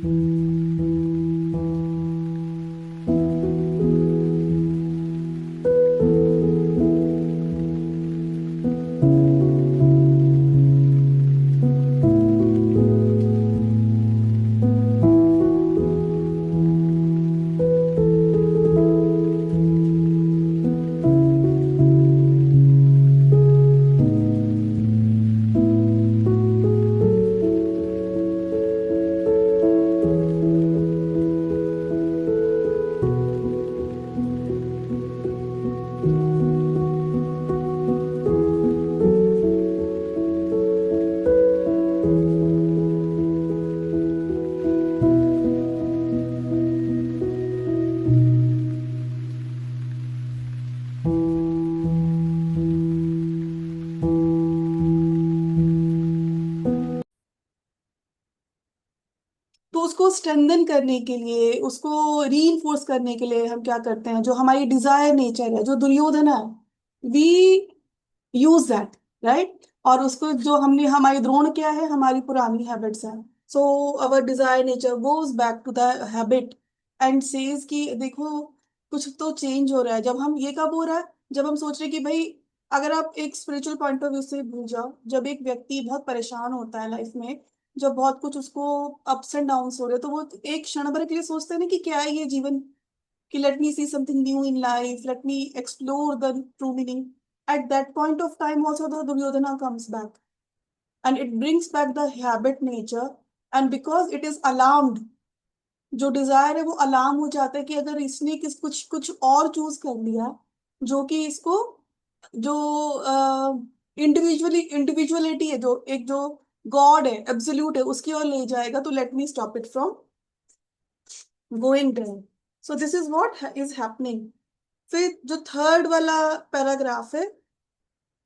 तो उसको स्ट्रेंथन करने के लिए, उसको रीइंफोर्स करने के लिए हम क्या करते हैं, जो हमारी डिजायर नेचर है, जो दुर्योधन है, वी यूज दैट, राइट। और उसको जो हमने, हमारी द्रोण क्या है, हमारी पुरानी हैबिट्स हैं। So our desire nature goes back to the habit and says कि देखो कुछ तो चेंज हो रहा है। जब हम, ये कब हो रहा है, जब हम सोच रहे हैं कि भाई, अगर आप एक स्पिरिचुअल पॉइंट ऑफ व्यू से भूल जाओ, जब एक व्यक्ति बहुत परेशान होता है लाइफ में, जब बहुत कुछ उसको अप्स एंड डाउन्स हो रहे हैं, तो वो एक क्षण भर के लिए सोचते हैं ना कि क्या है ये जीवन, कि let me see something new in life, let me explore the true meaning. At that point of time, also the Duryodhana comes back and it brings back the habit nature. And because it is alarmed, जो Dzire है वो alarm हो जाता है कि अगर इसने किस कुछ कुछ और चूज कर लिया, जो कि इसको, जो इंडिविजुअलिटी है, जो एक जो गॉड है, एब्सोल्यूट है, उसकी ओर ले जाएगा, तो let me stop it from going there. So this is what is happening. फिर जो थर्ड वाला पैराग्राफ है,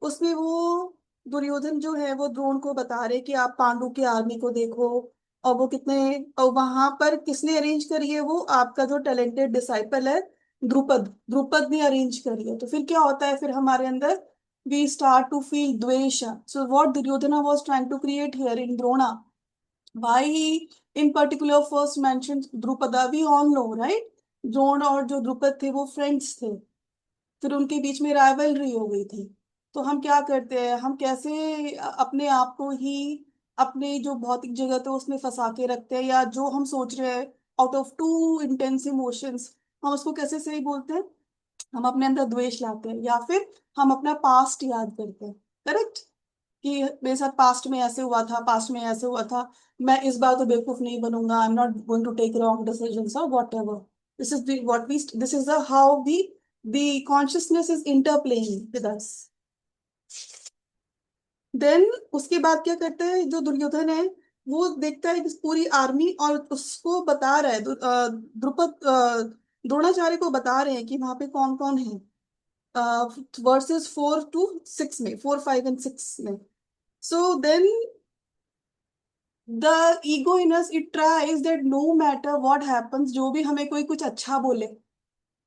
उसमें वो दुर्योधन जो है वो द्रोण को बता रहे कि आप पांडु की आर्मी को देखो, और वो कितने, और वहां पर किसने अरेंज करी है, वो आपका जो टैलेंटेड डिसाइपल है, द्रुपद, द्रुपद ने अरेंज करी है। तो फिर क्या होता है, फिर हमारे अंदर वी स्टार्ट टू फील द्वेष। So what Duryodhana was trying to create here in Drona, why he in particular first mentioned Drupada, we all know, right। Drona और जो द्रुपद थे वो फ्रेंड्स थे, फिर उनके बीच में राइवलरी हो गई थी। तो हम क्या करते हैं, हम कैसे अपने आप को ही अपने जो भौतिक जगत है उसमें फंसा के रखते हैं, या जो हम सोच रहे हैं out of too intense emotions, हम उसको कैसे सही बोलते हैं, हम अपने अंदर द्वेष लाते हैं, या फिर हम अपना पास्ट याद करते हैं, करेक्ट, कि मेरे साथ पास्ट में ऐसे हुआ था, पास्ट में ऐसे हुआ था, मैं इस बार तो बेवकूफ नहीं बनूंगा, I am not going to take wrong decisions और whatever. This is the how we the consciousness is interplaying with us. Then उसके बाद क्या करते हैं, जो दुर्योधन है वो देखता है इस पूरी आर्मी, और उसको बता रहा है, द्रुपद द्रोणाचार्य को बता रहे हैं कि वहां पे कौन कौन है, वर्सेस 4 to 6 में, 4, 5 and 6 में। So then the ego in us it tries that no matter what happens, जो भी हमें कोई कुछ अच्छा बोले,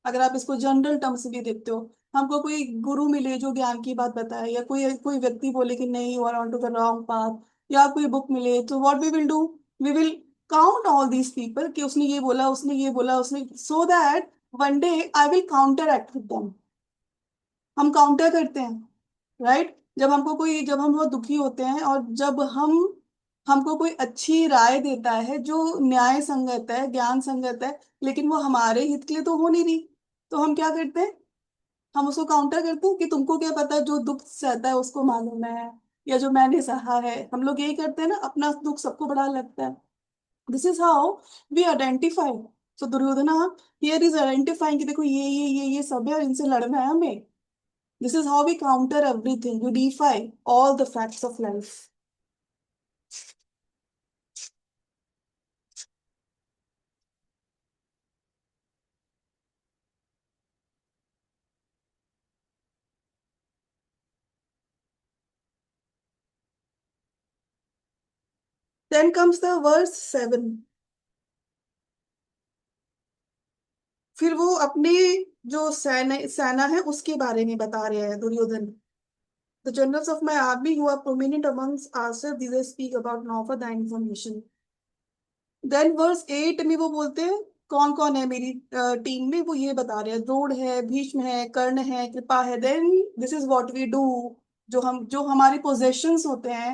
अगर आप इसको जनरल टर्म से भी देखते हो, हमको कोई गुरु मिले जो ज्ञान की बात बताए, या कोई कोई व्यक्ति बोले कि नहीं you are on to the wrong path, या कोई बुक मिले, तो what we will do, we will count all these people कि उसने ये बोला, उसने ये बोला, उसने, so that one day I will counteract with them. हम काउंटर करते हैं, राइट। जब हमको कोई, जब हम बहुत दुखी होते हैं, और जब हम, हमको कोई अच्छी राय देता है जो न्याय संगत है, ज्ञान संगत है, लेकिन वो हमारे हित के लिए तो हो नहीं रही, तो हम क्या करते हैं, हम उसको काउंटर करते हैं कि तुमको क्या पता, जो दुख सहता है उसको मालूम है, या जो मैंने सहा है, हम लोग यही करते हैं ना, अपना दुख सबको बड़ा लगता है। This is how we identify. So Duryodhana here is identifying कि देखो ये सब है और इनसे लड़ना है हमें। This is how we counter everything. We defy all the facts of life. Then comes the verse 7। फिर वो अपने जो सेना है उसके बारे में बता रहे हैं Duryodhan. The generals of my army who are prominent amongst ourselves, these I speak about now for thy information. Then verse 8 में वो बोलते हैं कौन कौन है मेरी टीम में, वो ये बता रहे हैं द्रोण है, भीष्म है, कर्ण है, कृपा है। Then this is what we do, जो हमारे पोजेशंस होते हैं,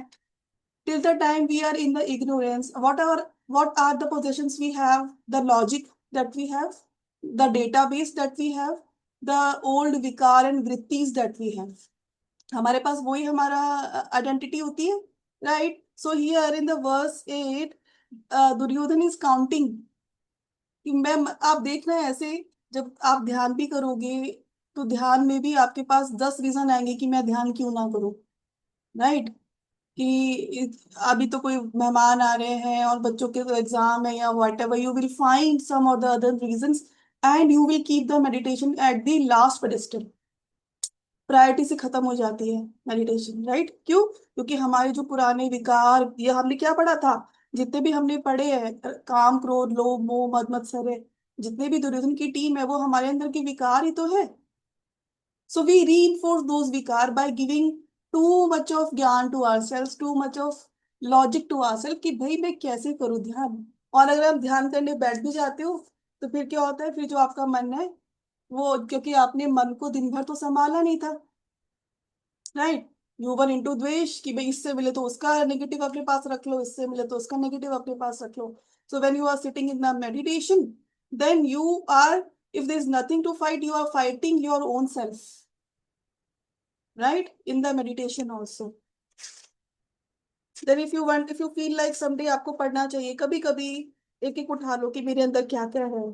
till the time we are in the ignorance, what are the possessions we have, the logic that we have, the database that we have, the old vikar and vrittis that we have, हमारे पास वही हमारा identity होती है, right. So here in the verse 8 Duryodhan is counting कि मैं, आप देखना है ऐसे, जब आप ध्यान भी करोगे तो ध्यान में भी आपके पास 10 रीजन आएंगे कि मैं ध्यान क्यों ना करूं, राइट। कि अभी तो कोई मेहमान आ रहे हैं और बच्चों के एग्जाम है या whatever, you will find some और the other reasons and you will keep the meditation at the last pedestal, priority से खत्म हो जाती है मेडिटेशन, राइट। क्यों? क्योंकि हमारे जो पुराने विकार, ये हमने क्या पढ़ा था, जितने भी हमने पढ़े हैं, काम क्रोध लोभ मोह मद मत्सर, जितने भी दुर्योधन की टीम है वो हमारे अंदर के विकार ही तो है। So we reinforce those vikar by giving too much of ज्ञान to ourselves, too much of logic to ourselves कि भाई मैं कैसे करूँ ध्यान। और अगर आप ध्यान करने बैठ भी जाते हो तो फिर क्या होता है, फिर जो आपका मन है वो, क्योंकि आपने मन को दिन भर तो संभाला नहीं था, राइट। यू वन इनटू द्वेष कि भाई इससे मिले तो उसका नेगेटिव अपने पास रख लो, इससे मिले तो उसका नेगेटिव अपने पास रख लो। So when you are sitting in the meditation, then you are, if there is nothing to fight, you are fighting your own self, right, in the meditation also। then if you feel like someday आपको पढ़ना चाहिए, कभी कभी एक एक उठा लो कि मेरे अंदर क्या क्या है।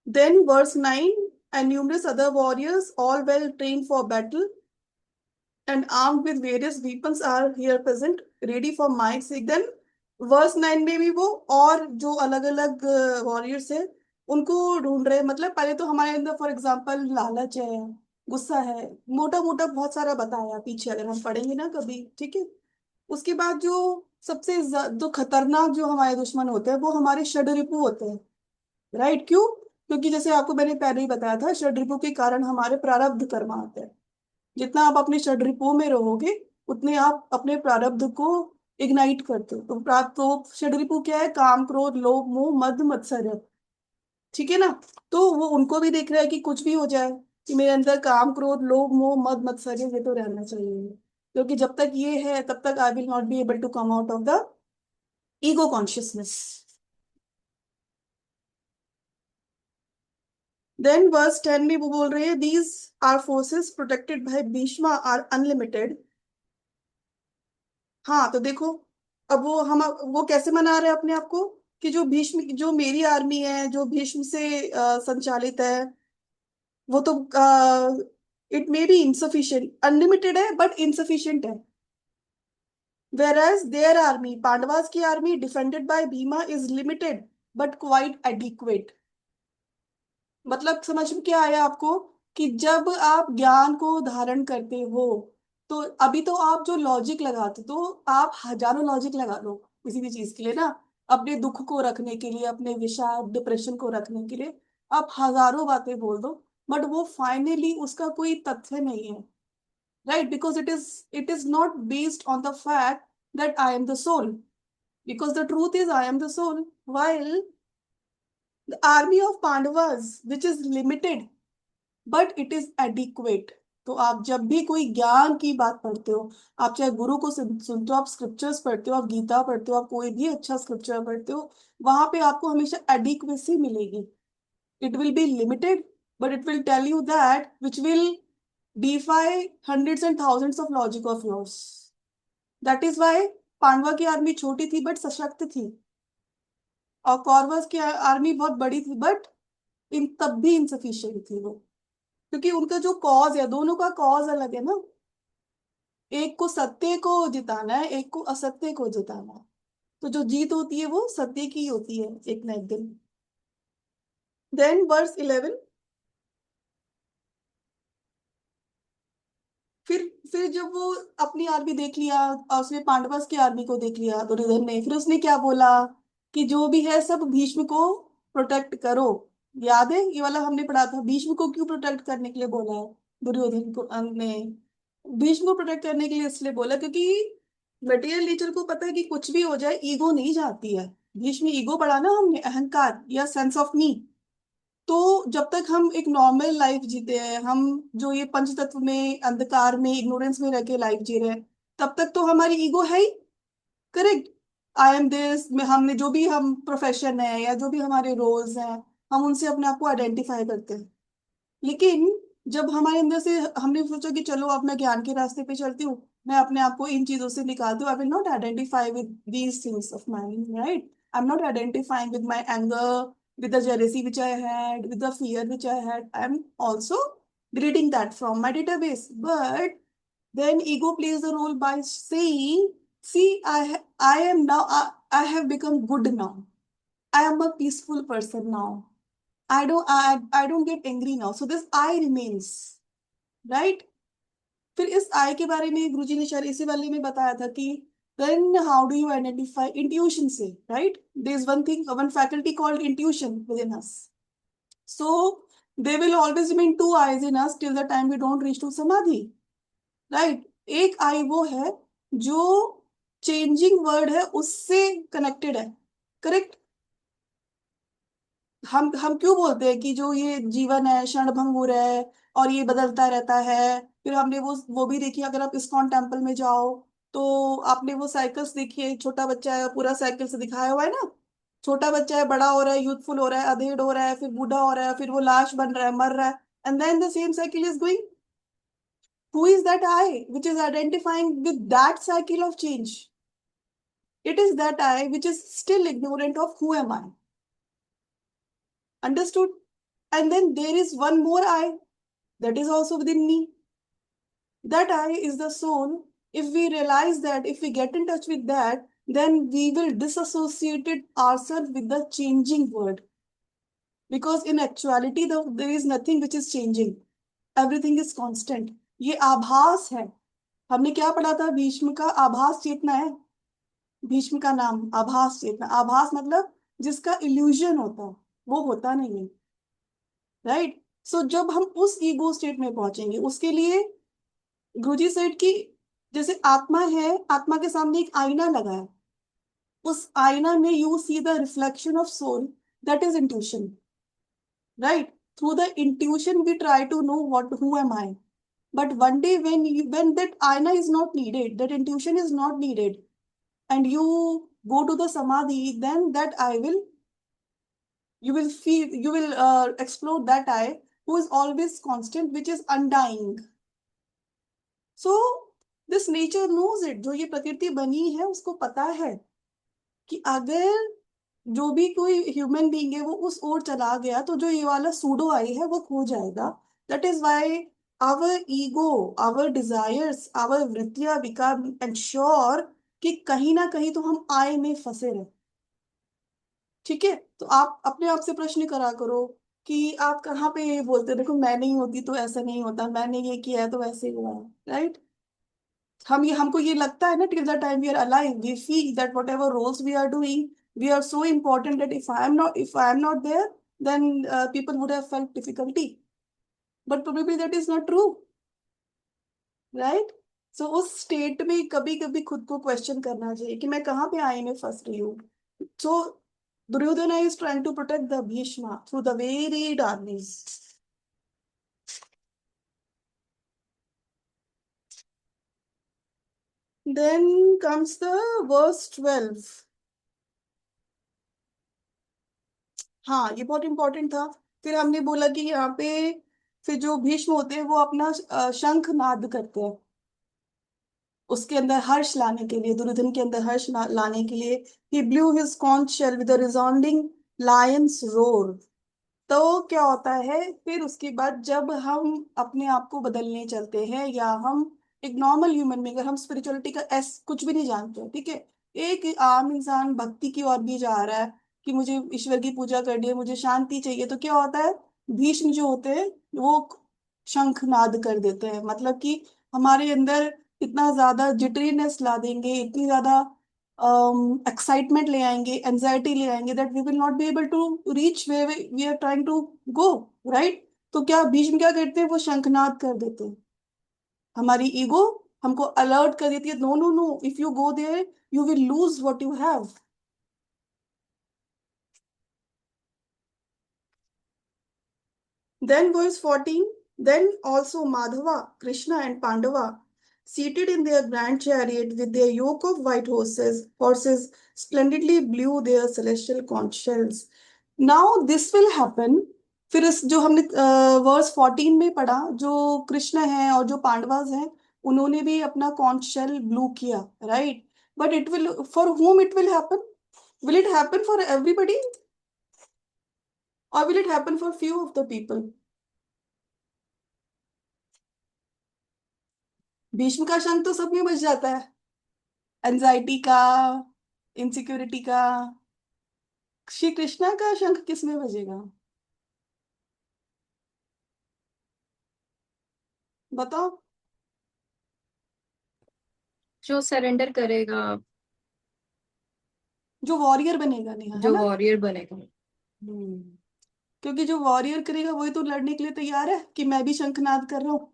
then verse 9, and numerous other warriors all well trained for battle and armed with various weapons are here present ready for my sake। then verse 9 में भी वो और जो अलग अलग वॉरियर्स है उनको ढूंढ रहे हैं। मतलब पहले तो हमारे अंदर फॉर एग्जांपल लालच है, गुस्सा है, मोटा मोटा बहुत सारा बताया पीछे अगर हम पढ़ेंगे ना कभी, ठीक है। उसके बाद जो सबसे जो खतरनाक जो हमारे दुश्मन होते हैं वो हमारे षड्रिपु होते हैं, राइट। क्यों? क्योंकि जैसे आपको मैंने पहले ही बताया था, षड्रिपु के कारण हमारे प्रारब्ध कर्म आते हैं। जितना आप अपने षड्रिपुओं में रहोगे उतने आप अपने प्रारब्ध को इग्नाइट करते हो। तो प्राप्त तो षड्रिपु क्या है, काम क्रोध लोभ मोह मद मत्सर है, ठीक है ना। तो वो उनको भी देख रहा है कि कुछ भी हो जाए कि मेरे अंदर काम क्रोध लोभ मोह मद मत्सर ये तो रहना चाहिए, क्योंकि जब तक ये है तब तक I will not be able to come out of the ego consciousness. Then verse 10 में वो बोल रहे हैं these are forces protected by Bhishma are unlimited. हाँ तो देखो, अब वो कैसे मना रहे हैं अपने आप को कि जो भीष्म, जो मेरी आर्मी है, जो भीष्म से संचालित है, वो तो it may be insufficient, unlimited है बट इनसफिशिएंट है। whereas their army, पांडवास की army defended bye Bhima is limited but quite adequate. मतलब समझ में क्या आया आपको कि जब आप ज्ञान को धारण करते हो तो अभी तो आप जो लॉजिक लगाते, तो आप हजारों लॉजिक लगा लो किसी भी चीज के लिए ना, अपने दुख को रखने के लिए, अपने विषाद डिप्रेशन को रखने के लिए आप हजारों बातें बोल दो, बट वो फाइनली उसका कोई तथ्य नहीं है, right. Because it is not based on the fact that I am the soul, because the truth is I am the soul, while the army of Pandavas which is limited but it is adequate. तो आप जब भी कोई ज्ञान की बात पढ़ते हो, आप चाहे गुरु को सुनते हो, आप स्क्रिप्चर्स पढ़ते हो, आप गीता पढ़ते हो, आप कोई भी अच्छा स्क्रिप्चर पढ़ते हो, वहां पे आपको हमेशा एडिक्वेसी मिलेगी। It will be limited but it will tell you that which will defy hundreds and thousands of logic of yours. That is why Pandava की आर्मी छोटी थी बट सशक्त थी, और कौरवस की आर्मी बहुत बड़ी थी बट इन तब भी इनसफिशियंट थी वो, क्योंकि उनका जो कॉज है, दोनों का कॉज अलग है ना। एक को सत्य को जिताना है, एक को असत्य को जिताना है। तो जो जीत होती है वो सत्य की होती है एक ना एक दिन। देन वर्स 11, फिर जब वो अपनी आर्मी देख लिया और उसने पांडवस की आर्मी को देख लिया दुर्योधन ने, फिर उसने क्या बोला कि जो भी है सब भीष्म को प्रोटेक्ट करो। याद है ये वाला हमने पढ़ा था, भीष्म को क्यों प्रोटेक्ट करने के लिए बोला है दुर्योधन को ने? भीष्म को प्रोटेक्ट करने के लिए इसलिए बोला क्योंकि मटेरियल नेचर को पता है कि कुछ भी हो जाए ईगो नहीं जाती है। बीच में ईगो बढ़ा ना हमने, अहंकार या सेंस ऑफ मी, तो जब तक हम एक नॉर्मल लाइफ जीते हैं, हम जो ये पंच तत्व में अंधकार में इग्नोरेंस में रह के लाइफ जी रहे हैं, तब तक तो हमारी ईगो है ही। करेक्ट। आई एम दिस में हमने जो भी हम प्रोफेशन है या जो भी हमारे रोल्स हैं, हम उनसे अपने आप को आइडेंटिफाई करते हैं। लेकिन जब हमारे अंदर से हमने सोचा कि चलो अब मैं ज्ञान के रास्ते पे चलती हूँ, मैं अपने आप को इन चीजों से निकालती हूँ, आई will not identify with these things of mind, right. I am not identifying with my anger, with the jealousy which I had, with the fear which I had. I'm also deleting that from my database. But then ego plays a role by saying, see, I am now, I have become good now. I am a peaceful person now. I don't get angry now. So this I remains, right? फिर इस I के बारे में गुरुजी ने शायद इसी वाले में बताया था कि then how do you identify intuition से, right? There is one thing, one faculty called intuition within us. So there will always remain two eyes in us till the time we don't reach to samadhi, right? एक आई वो है जो changing word है उससे connected है। Correct. हम क्यों बोलते हैं कि जो ये जीवन है क्षणभंगुर है और ये बदलता रहता है। फिर हमने वो भी देखी, अगर आप इस्कॉन टेम्पल में जाओ तो आपने वो साइकिल्स देखिए, छोटा बच्चा है पूरा साइकिल से दिखाया हुआ है ना। छोटा बच्चा है, बड़ा हो रहा है, यूथफुल हो रहा है, अधेड़ हो रहा है, फिर बूढ़ा हो रहा है, फिर वो लाश बन रहा है, मर रहा है, and then the same cycle is going. Who is that I which is identifying with that cycle of change? It is that I which is still ignorant of who am I. Understood? And then there is one more I that is also within me. That I is the soul. If we realize that, if we get in touch with that, then we will disassociate it ourselves with the changing world. Because in actuality, there is nothing which is changing. Everything is constant. ये आभास है। हमने क्या पढ़ा था? भीष्म का आभास चेतना है। भीष्म का नाम आभास चेतना। आभास मतलब जिसका इल्यूजन होता है, वो होता नहीं है, राइट। सो जब हम उस ईगो स्टेट में पहुंचेंगे, उसके लिए गुरुजी सेठ की जैसे आत्मा है, आत्मा के सामने एक आईना लगा है, उस आईना में you see the reflection of soul, that is intuition, right. Through the intuition we try to know what who am I, but one day when that aina is not needed, that intuition is not needed, and you go to the samadhi, then that I will, you will feel, you will explore that I who is always constant, which is undying. So this nature knows it, जो ये प्रकृति बनी है उसको पता है कि अगर जो भी कोई ह्यूमन बीइंग है वो उस ओर चला गया तो जो ये वाला सूडो आई है वो खो जाएगा। That is why our ego, our desires, our वृत्तियां बिकम एंश्योर कि कहीं ना कहीं तो हम आई में फंसे रहे। ठीक है, तो आप अपने आप से प्रश्न करा करो कि आप कहाँ पे ये बोलते हो, देखो मैं नहीं होती तो ऐसा नहीं होता, मैंने ये किया है तो वैसे हुआ है, राइट। हम ये, हमको ये लगता है ना, till the time we are alive we feel that whatever roles we are doing, we are so important that if I am not there then people would have felt difficulty, but probably that is not true, right. So उस state में कभी कभी खुद को question करना चाहिए कि मैं कहाँ पे आई में फंस रही हूँ। सो Duryodhan is trying to protect the Bhishma through the varied armies. Then comes the verse 12. हाँ, ये बहुत इंपॉर्टेंट था। फिर हमने बोला कि यहाँ पे फिर जो भीष्म होते हैं वो अपना शंख नाद करते हैं, उसके अंदर हर्ष लाने के लिए, दुर्योधन के अंदर हर्ष लाने के लिए। he blew his conch shell with a resounding lion's roar. तो क्या होता है फिर उसके बाद जब हम अपने आप को बदलने चलते हैं, या हम एक नॉर्मल ह्यूमन में, अगर हम स्पिरिचुअलिटी का एस कुछ भी नहीं जानते, ठीक है, एक आम इंसान भक्ति की ओर भी जा रहा है कि मुझे ईश्वर की पूजा करनी है, मुझे शांति चाहिए, तो क्या होता है, भीष्म जो होते हैं वो शंखनाद कर देते हैं, मतलब कि हमारे अंदर इतना ज्यादा जिटरीनेस ला देंगे, इतनी ज्यादा एक्साइटमेंट ले आएंगे, एंजाइटी ले आएंगे, that we will not be able to reach way we are trying to go, right. तो क्या भीष्म क्या करते हैं, वो शंखनाद कर देते हैं। हमारी ईगो हमको अलर्ट कर देती है, no no no, if you go there you will lose what you have. Then verse 14, then also Madhava, Krishna and Pandava, seated in their grand chariot with their yoke of white horses splendidly blew their celestial conch shells. Now this will happen. फिर इस जो हमने verse 14 में पढ़ा, जो कृष्ण है और जो पांडवास हैं, उन्होंने भी अपना कॉन्च शेल ब्लू किया, right? But it will, for whom it will happen? Will it happen for everybody or will it happen for few of the people? Bhishma का शंख तो सब में बज जाता है, एंजाइटी का, इनसिक्योरिटी का। श्री कृष्णा का शंख किस में बजेगा, बताओ? जो सरेंडर करेगा, जो वॉरियर बनेगा, नेहा, है जो ना? वॉरियर बनेगा। क्योंकि जो वॉरियर करेगा वही तो लड़ने के लिए तैयार है कि मैं भी शंखनाद कर रहा हूँ,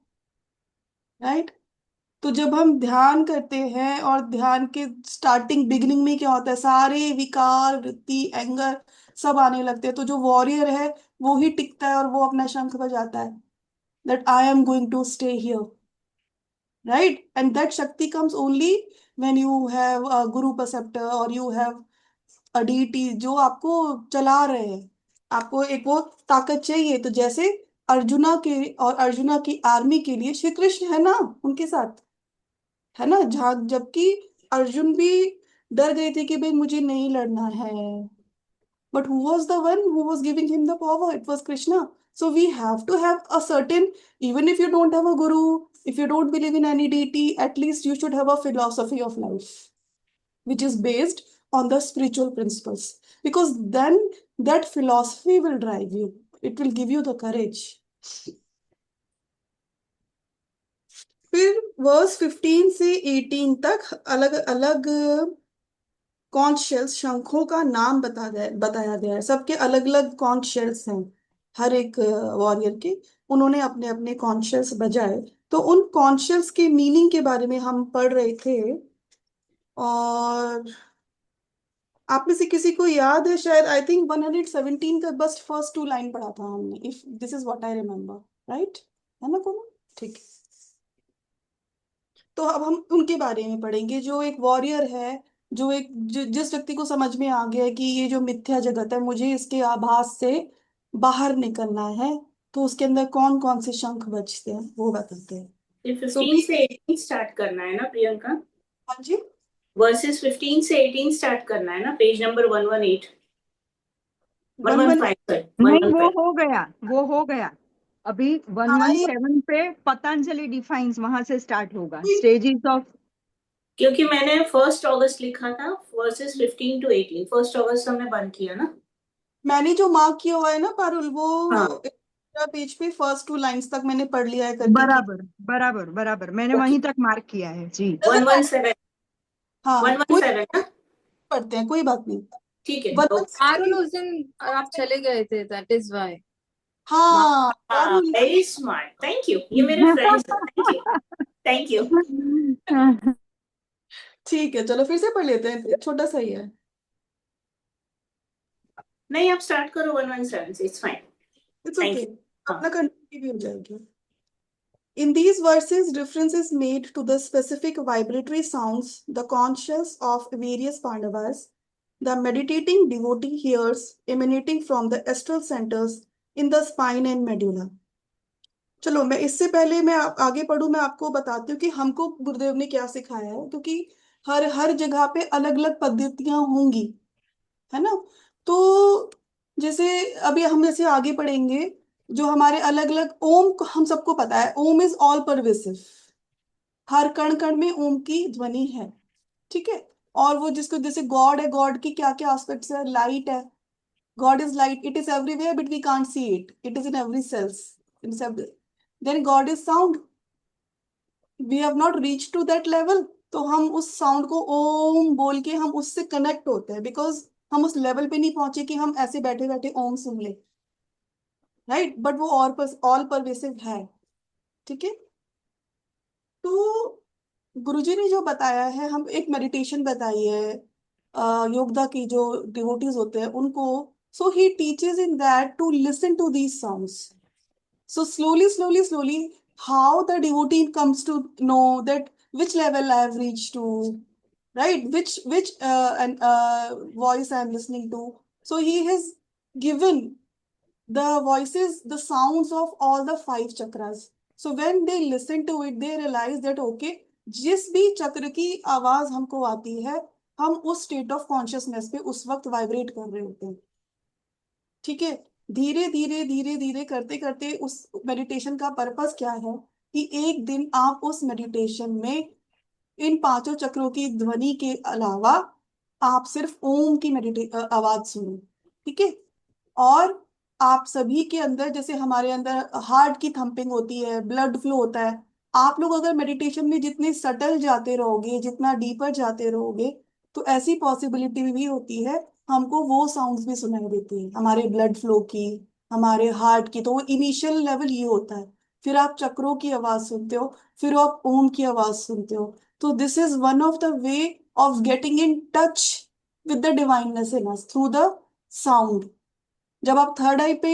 राइट? तो जब हम ध्यान करते हैं और ध्यान के स्टार्टिंग बिगिनिंग में क्या होता है, सारे विकार, वृत्ति, एंगर सब आने लगते हैं, तो जो वॉरियर है वो ही टिकता है और वो अपना शंख बजाता है, that I am going to stay here, right? And that shakti comes only when you have a guru preceptor or you have a deity जो आपको चला रहे हैं। आपको एक वो ताकत चाहिए, तो जैसे अर्जुना के और अर्जुना की आर्मी के लिए श्री कृष्ण है ना उनके साथ, है ना? जहाँ जबकि अर्जुन भी डर गए थे कि भाई मुझे नहीं लड़ना है, but who was the one who was giving him the power? It was Krishna. So we have to have a certain, even if you don't have a guru, if you don't believe in any deity, at least you should have a philosophy of life, which is based on the spiritual principles. Because then that philosophy will drive you. It will give you the courage. फिर verse 15 से 18 तक अलग अलग conch shells, शंखों का नाम बताया गया है। सबके अलग अलग कॉन्च शेल्स हैं, हर एक वॉरियर के, उन्होंने अपने अपने कॉन्च शेल्स बजाए। तो उन कॉन्च शेल्स के मीनिंग के बारे में हम पढ़ रहे थे, और आप में से किसी को याद है शायद, आई थिंक 117 का बस फर्स्ट टू लाइन पढ़ा था हमने, if this is what I remember, right? है ना कोनो? ठीक है। तो अब हम उनके बारे में पढ़ेंगे, जो एक वॉरियर है, जिस व्यक्ति को समझ में आ गया है कि ये जो मिथ्या जगत है मुझे इसके आभास से बाहर निकलना है, तो उसके अंदर कौन कौन से शंख बजते हैं वो बताते हैं। ये 15 से 18 स्टार्ट करना है ना प्रियंका? हाँ जी, वर्सेस 15 से 18 स्टार्ट करना है ना, पेज नंबर 118 115 सॉरी नहीं, 115। वो हो गया अभी। हाँ, ये 117 पे पतंजलि डिफाइंस, वहां से स्टार्ट होगा स्टेजेस ऑफ। क्योंकि मैंने 1 अगस्त लिखा था, वर्सेस 15 to 18, 1 अगस्त हमने बंद किया ना। मैंने जो मार्क किया हुआ है ना पारुल, वो हाँ पेज पे फर्स्ट टू लाइंस तक मैंने पढ़ लिया है करके कि बराबर बराबर बराबर, मैंने ओके। वहीं तक मार्क किया है जी। 117 हाँ, कोई 117 ना, पढ़ते हैं, कोई बात नहीं। ठीक है। आरुल, उस दिन आप चले गए थे, दैट इज वाई। हाँ Parul, very smart, thank you, ये मेरे फ्रेंड्स हैं, थैंक यू थैंक यू। ठीक है, चलो फिर से पढ़ लेते हैं, छोटा सा ही है। नहीं, आप स्टार्ट करो 117 से, it's fine. It's thank okay, you. अपना कंटिन्यू भी हो जाएगी। In these verses, reference is made to the specific vibratory sounds the conscious of various Pandavas, the meditating devotee hears emanating from the astral centers in the spine and medulla. चलो, मैं इससे पहले मैं आगे पढ़ूं, मैं आपको बताती हूँ कि हमको गुरुदेव ने क्या सिखाया है, क्योंकि हर हर जगह पे अलग अलग पद्धतियां होंगी, है ना? तो जैसे अभी हम जैसे आगे पढ़ेंगे, जो हमारे अलग अलग ओम हम सबको पता है, ओम इज ऑल परवेसिव, हर कण कण में ओम की ध्वनि है, ठीक है? और वो जिसको जैसे गॉड है, गॉड की क्या क्या एस्पेक्ट्स है, लाइट है, God is light, it is everywhere but we can't see it, it is in every cells, इन सब। Then God is sound, we have not reach to that level, तो हम उस साउंड को ओम बोल के हम उससे कनेक्ट होते हैं, बिकॉज हम उस लेवल पे नहीं पहुंचे कि हम ऐसे बैठे बैठे ओम सुन ले, राइट? बट वो और ऑल परवेसिव है, ठीक है? तो गुरुजी ने जो बताया है, हम एक मेडिटेशन बताई है योगदा की जो डिवोटीज होते हैं उनको. So he teaches in that to listen to these sounds. So slowly, how the devotee comes to know that which level I have reached to, right? Which and voice I am listening to. So he has given the voices, the sounds of all the five chakras. So when they listen to it, they realize that okay, जिस भी चक्र की आवाज हमको आती है, हम उस स्टेट ऑफ कॉन्शियसनेस पे उस वक्त वाइब्रेट कर रहे होते हैं. ठीक है. धीरे धीरे करते करते उस मेडिटेशन का पर्पस क्या है कि एक दिन आप उस मेडिटेशन में इन पांचों चक्रों की ध्वनि के अलावा आप सिर्फ ओम की आवाज सुनो. ठीक है. और आप सभी के अंदर, जैसे हमारे अंदर हार्ट की थंपिंग होती है, ब्लड फ्लो होता है, आप लोग अगर मेडिटेशन में जितने सटल जाते रहोगे, जितना डीपर जाते रहोगे, तो ऐसी पॉसिबिलिटी भी होती है हमको वो साउंड्स भी सुनाई देती है हमारे ब्लड फ्लो की, हमारे हार्ट की. तो वो इनिशियल लेवल ये होता है. फिर आप चक्रों की आवाज सुनते हो, फिर आप ओम की आवाज सुनते हो. तो this is one of the way of getting in touch with the divineness in us through the sound. जब आप थर्ड आई पे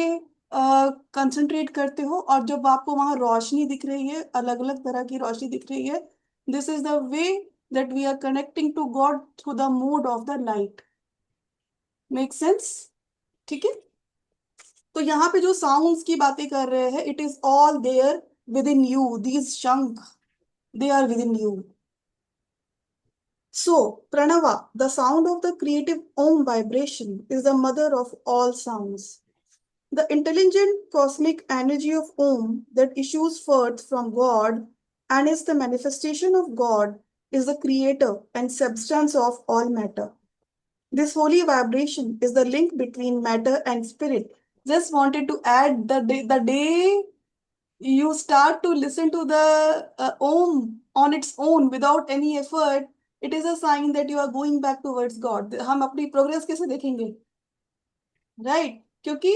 कंसंट्रेट करते हो और जब आपको वहां रोशनी दिख रही है, अलग अलग तरह की रोशनी दिख रही है, this is the way that we are connecting to God through the mode of the light. Make sense? ठीक है. तो यहाँ पे जो साउंड्स की बातें कर रहे हैं, it is all there within you. These shankh, they are within you. So, Pranava, the sound of the creative Om vibration, is the mother of all sounds. The intelligent cosmic energy of Om that issues forth from God and is the manifestation of God is the creator and substance of all matter. This holy vibration is the link between matter and spirit. Just wanted to add the day you start to listen to the Om on its own without any effort, it is a sign that you are going back towards God. हम अपनी progress कैसे देखेंगे? Right. क्योंकि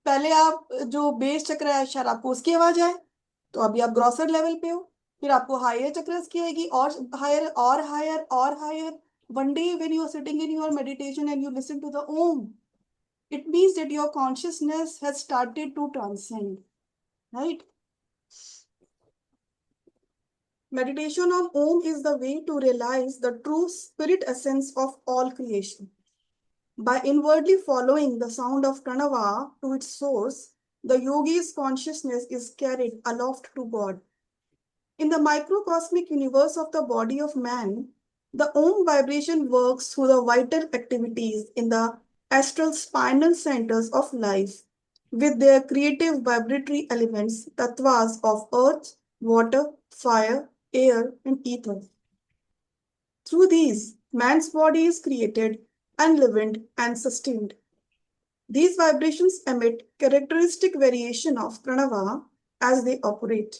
पहले आप जो base चक्र है शायद आपको उसकी आवाज आए, तो अभी आप ग्रॉसर लेवल पे हो, फिर आपको हायर चक्रस की आएगी, और हायर और हायर और higher. One day when you are sitting in your meditation and you listen to the Om, it means that your consciousness has started to transcend, right? Meditation on Om is the way to realize the true spirit essence of all creation. By inwardly following the sound of Pranava to its source, the yogi's consciousness is carried aloft to God. In the microcosmic universe of the body of man, the Om vibration works through the vital activities in the astral spinal centers of life with their creative vibratory elements, tattvas of earth, water, fire, air, and ether. Through these, man's body is created, enlivened, and sustained. These vibrations emit characteristic variation of pranava as they operate.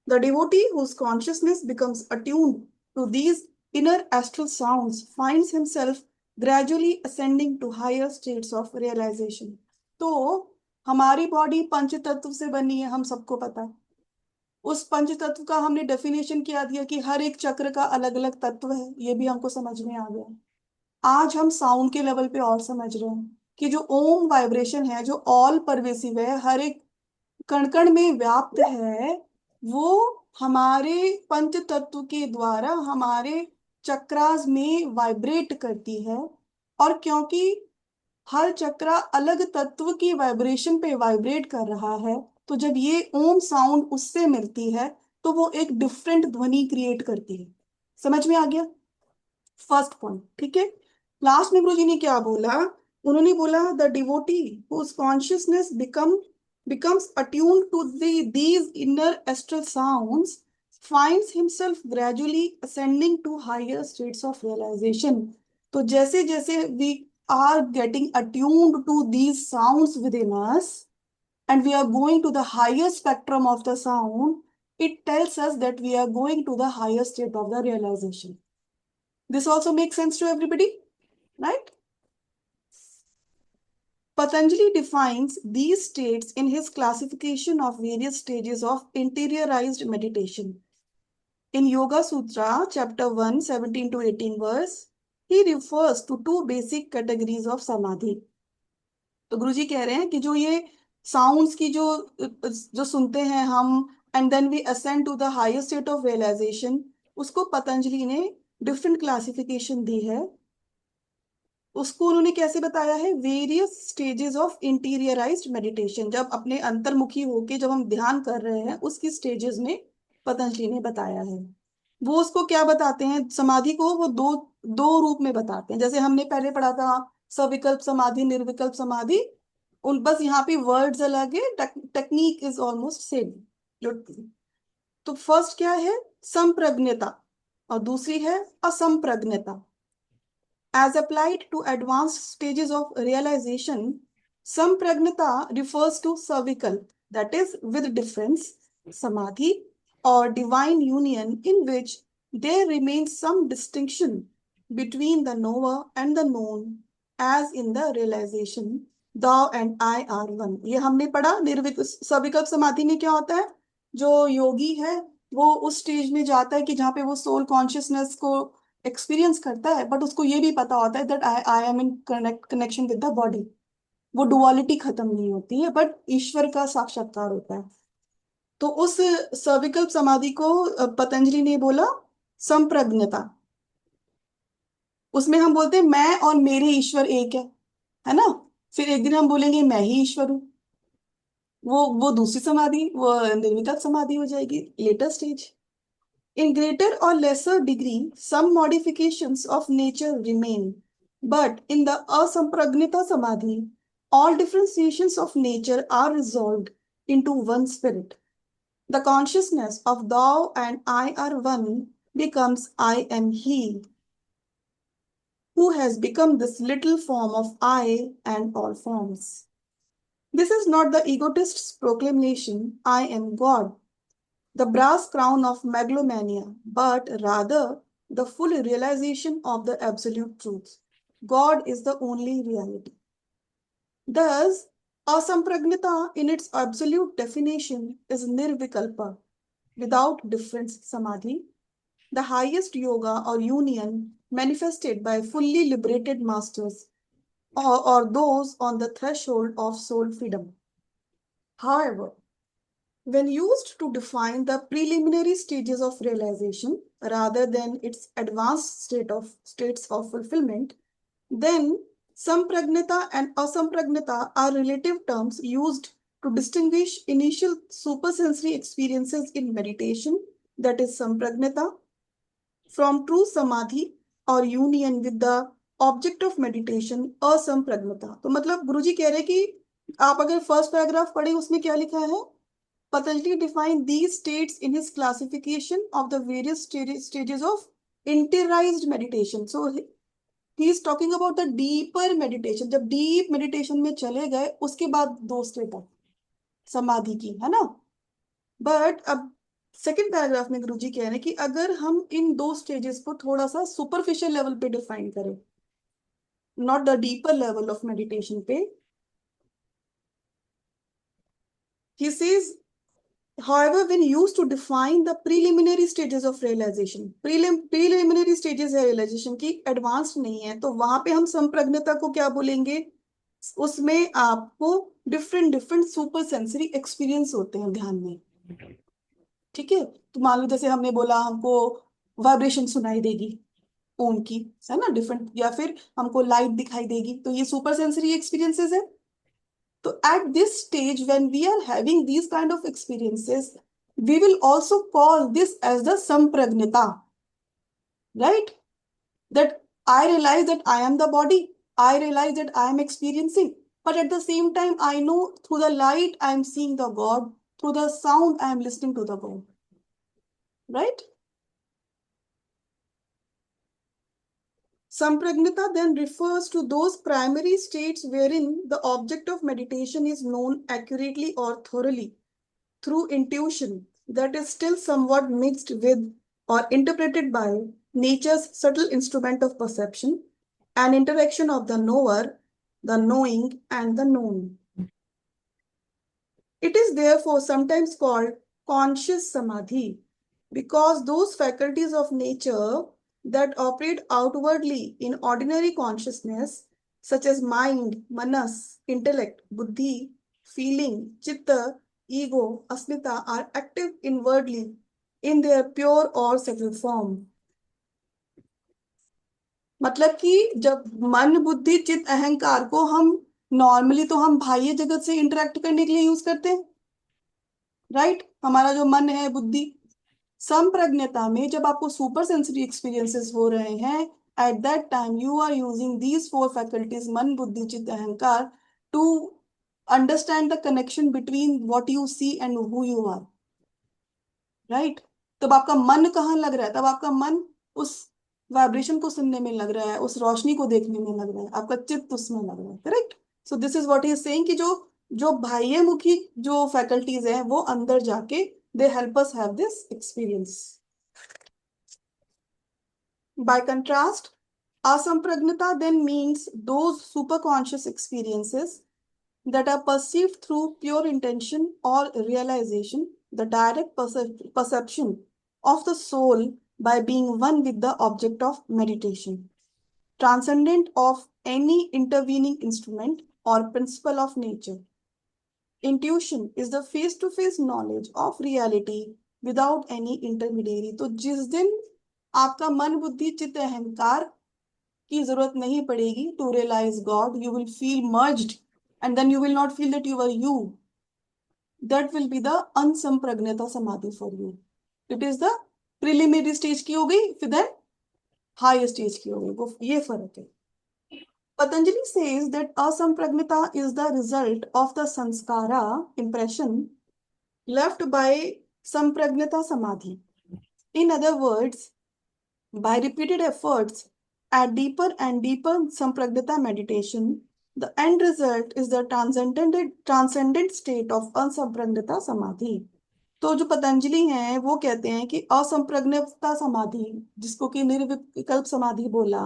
The devotee whose consciousness becomes attuned to these inner astral sounds finds himself gradually ascending to higher states of realization. तो हमारी body पंच तत्व से बनी है, हम सबको पता है. उस पंच तत्व का हमने डेफिनेशन क्या दिया कि हर एक चक्र का अलग अलग तत्व है, ये भी हमको समझ में आ गया. आज हम साउंड के लेवल पे और समझ रहे हैं कि जो ओम वाइब्रेशन है, जो ऑल परवेसिव है, हर एक कण कण में व्याप्त है, वो हमारे पंच तत्व के द्वारा हमारे चक्रास में वाइब्रेट करती है. और क्योंकि हर चक्रा अलग तत्व की वाइब्रेशन पे वाइब्रेट कर रहा है, तो जब ये ओम साउंड उससे मिलती है तो वो एक डिफरेंट ध्वनि क्रिएट करती है. समझ में आ गया? First point. ठीक है. लास्ट में गुरुजी ने क्या बोला? उन्होंने बोला the devotee whose consciousness becomes attuned to these inner astral sounds finds himself gradually ascending to higher states of realization. तो जैसे जैसे we are getting attuned to these sounds within us and we are going to the higher spectrum of the sound, it tells us that we are going to the higher state of the realization. This also makes sense to everybody, right? Patanjali defines these states in his classification of various stages of interiorized meditation. In Yoga Sutra, chapter 1, 17 to 18 verse, he refers to two basic categories of samadhi. तो गुरुजी कह रहे हैं कि जो ये sounds की जो सुनते हैं हम, and then we ascend to the higher state of realisation, उसको पतंजलि ने डिफरेंट क्लासिफिकेशन दी है. उसको उन्होंने कैसे बताया है? Various stages of interiorized meditation. जब अपने अंतर्मुखी होके जब हम ध्यान कर रहे हैं, उसकी स्टेजेस में पतंजलि ने बताया है. वो उसको क्या बताते हैं समाधि को? वो दो दो रूप में बताते हैं. जैसे हमने पहले पढ़ा था सविकल्प समाधि, निर्विकल्प समाधि. उन बस यहाँ पे वर्ड्स अलग है, टेक्निक इज ऑलमोस्ट सेम. तो फर्स्ट क्या है? संप्रज्ञता, और दूसरी है असंप्रज्ञता. As applied to advanced stages of realization, sampragnata refers to cervical, that is, with difference, samadhi, or divine union in which there remains some distinction between the knower and the known, as in the realization, thou and I are one. ये हमने पढ़ा. सर्विकल्प समाधि में क्या होता है? जो योगी है वो उस स्टेज में जाता है कि जहाँ पे वो सोल कॉन्शियसनेस को एक्सपीरियंस करता है, बट उसको ये भी पता होता है that I M in connection with the body. वो डुअलिटी खत्म नहीं होती है, बट ईश्वर का साक्षात्कार होता है. तो उस सर्विकल्प समाधि को पतंजलि ने बोला संप्रज्ञता. उसमें हम बोलते हैं मैं और मेरे ईश्वर एक है ना. फिर एक दिन हम बोलेंगे मैं ही ईश्वर हूं. वो दूसरी समाधि, वो निर्विकल्प समाधि हो जाएगी, later stage. In greater or lesser degree, some modifications of nature remain, but in the asampragnita samadhi, all differentiations of nature are resolved into one spirit. The consciousness of thou and I are one becomes I am he, who has become this little form of I and all forms. This is not the egotist's proclamation, I am God, the brass crown of megalomania, but rather the full realization of the absolute truth. God is the only reality. Thus, asampragnita in its absolute definition is nirvikalpa, without difference samadhi, the highest yoga or union manifested by fully liberated masters or those on the threshold of soul freedom. However, when used to define the preliminary stages of realization rather than its advanced states of fulfillment, then sampragnata and asampragnata are relative terms used to distinguish initial supersensory experiences in meditation, that is sampragnata, from true samadhi or union with the object of meditation, asampragnata. तो मतलब गुरुजी कह रहे हैं कि आप अगर first paragraph पढ़े, उसमें क्या लिखा है? Patanjali defined these states in his classification of the various stages of interiorized meditation. So he is talking about the deeper meditation. जब deep meditation में चले गए, उसके बाद दो स्टेट है समाधि की, है ना. बट अब सेकेंड पैराग्राफ में गुरुजी कह रहे हैं कि अगर हम इन दो स्टेजेस को थोड़ा सा सुपरफिशियल लेवल पे डिफाइन करें, not the deeper level of meditation पे, he says, however, when used to define the preliminary stages of realization, preliminary stages है realization की, advanced नहीं है, तो वहां पे हम संप्रज्ञता को क्या बोलेंगे? उसमें आपको different super sensory experience होते हैं ध्यान में. ठीक है. तो मान लो जैसे हमने बोला हमको वाइब्रेशन सुनाई देगी ओम की, है ना, डिफरेंट, या फिर हमको लाइट दिखाई देगी, तो ये सुपर सेंसरी एक्सपीरियंसेस है. So at this stage, when we are having these kind of experiences, we will also call this as the sampragnita, right? That I realize that I am the body. I realize that I am experiencing. But at the same time, I know through the light, I am seeing the God. Through the sound, I am listening to the God. Right? Sampragnita then refers to those primary states wherein the object of meditation is known accurately or thoroughly through intuition that is still somewhat mixed with or interpreted by nature's subtle instrument of perception and interaction of the knower, the knowing, and the known. It is therefore sometimes called conscious samadhi, because those faculties of nature that operate outwardly in ordinary consciousness, such as mind, manas, intellect, buddhi, feeling, chitta, ego, asmita, are active inwardly in their pure or settled form. मतलब कि जब मन, बुद्धि, चित्त, अहंकार को हम normally तो हम बाह्य जगत से इंटरेक्ट करने के लिए यूज करते हैं, राइट? हमारा जो मन है, बुद्धि। संप्रज्ञता में जब आपको सुपर सेंसरी एक्सपीरियंसेस हो रहे हैं, at that time you are using these four faculties, man, buddhi, chitta, ahankar, to understand the connection between what you see and who you are, right? तब आपका मन कहाँ लग रहा है? तब आपका मन उस वाइब्रेशन को सुनने में लग रहा है, उस रोशनी को देखने में लग रहा है, आपका चित्त उसमें लग रहा है, correct? So this is what he is saying कि जो जो बाह्यमुखी जो फैकल्टीज हैं वो अंदर जाके they help us have this experience. By contrast, asampragnata then means those superconscious experiences that are perceived through pure intention or realization, the direct perception of the soul by being one with the object of meditation, transcendent of any intervening instrument or principle of nature. Intuition is the face-to-face knowledge of reality without any intermediary. तो जिस दिन आपका मन, बुद्धि, चित्त, अहंकार की जरूरत नहीं पड़ेगी to realize God, you will feel merged and then you will not feel that you are you. That will be the ansampragnata samadhi for you. It is the preliminary stage की हो गई, फिर then high stage की हो गई, वो ये फर्क है. Patanjali says that asampragnata is the result of the sanskara, impression, left by sampragnata samadhi. In other words, by repeated efforts at deeper and deeper sampragnata meditation, the end result is the transcendent state of asampragnata samadhi. तो जो पतंजलि हैं वो कहते हैं कि असंप्रज्ञता समाधि, जिसको कि निर्विकल्प समाधि बोला,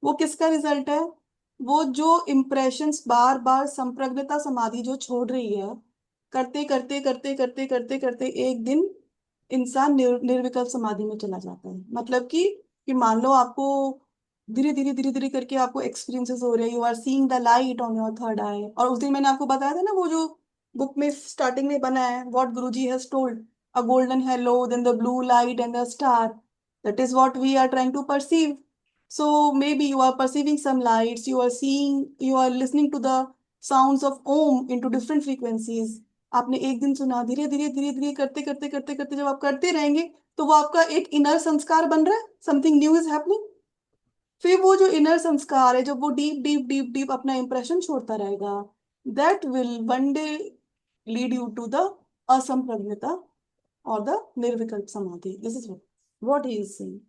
वो किसका रिजल्ट है? वो जो इम्प्रेशंस बार बार संप्रज्ञता समाधि जो छोड़ रही है, करते करते करते करते करते करते एक दिन इंसान निर्विकल्प समाधि में चला जाता है. मतलब कि मान लो आपको धीरे धीरे धीरे धीरे करके आपको एक्सपीरियंसेस हो रहे हैं, you are seeing the light on your third eye. और उस दिन मैंने आपको बताया था ना, वो जो बुक में स्टार्टिंग में बना है, what Guruji has told, a golden hello, then the blue light and the star. That is what we are trying to perceive. So maybe you are perceiving some lights, you are seeing, you are listening to the sounds of Om into different frequencies. आपने एक दिन सुना, धीरे धीरे धीरे धीरे करते करते करते करते जब आप करते रहेंगे तो वो आपका एक इनर संस्कार बन रहा है, समथिंग न्यू इज हैपनिंग. फिर वो जो इनर संस्कार है, जब वो डीप डीप डीप डीप अपना इंप्रेशन छोड़ता रहेगा, that will one day lead you to the असंप्रज्ञता or the nirvikalp samadhi. This is what he is saying.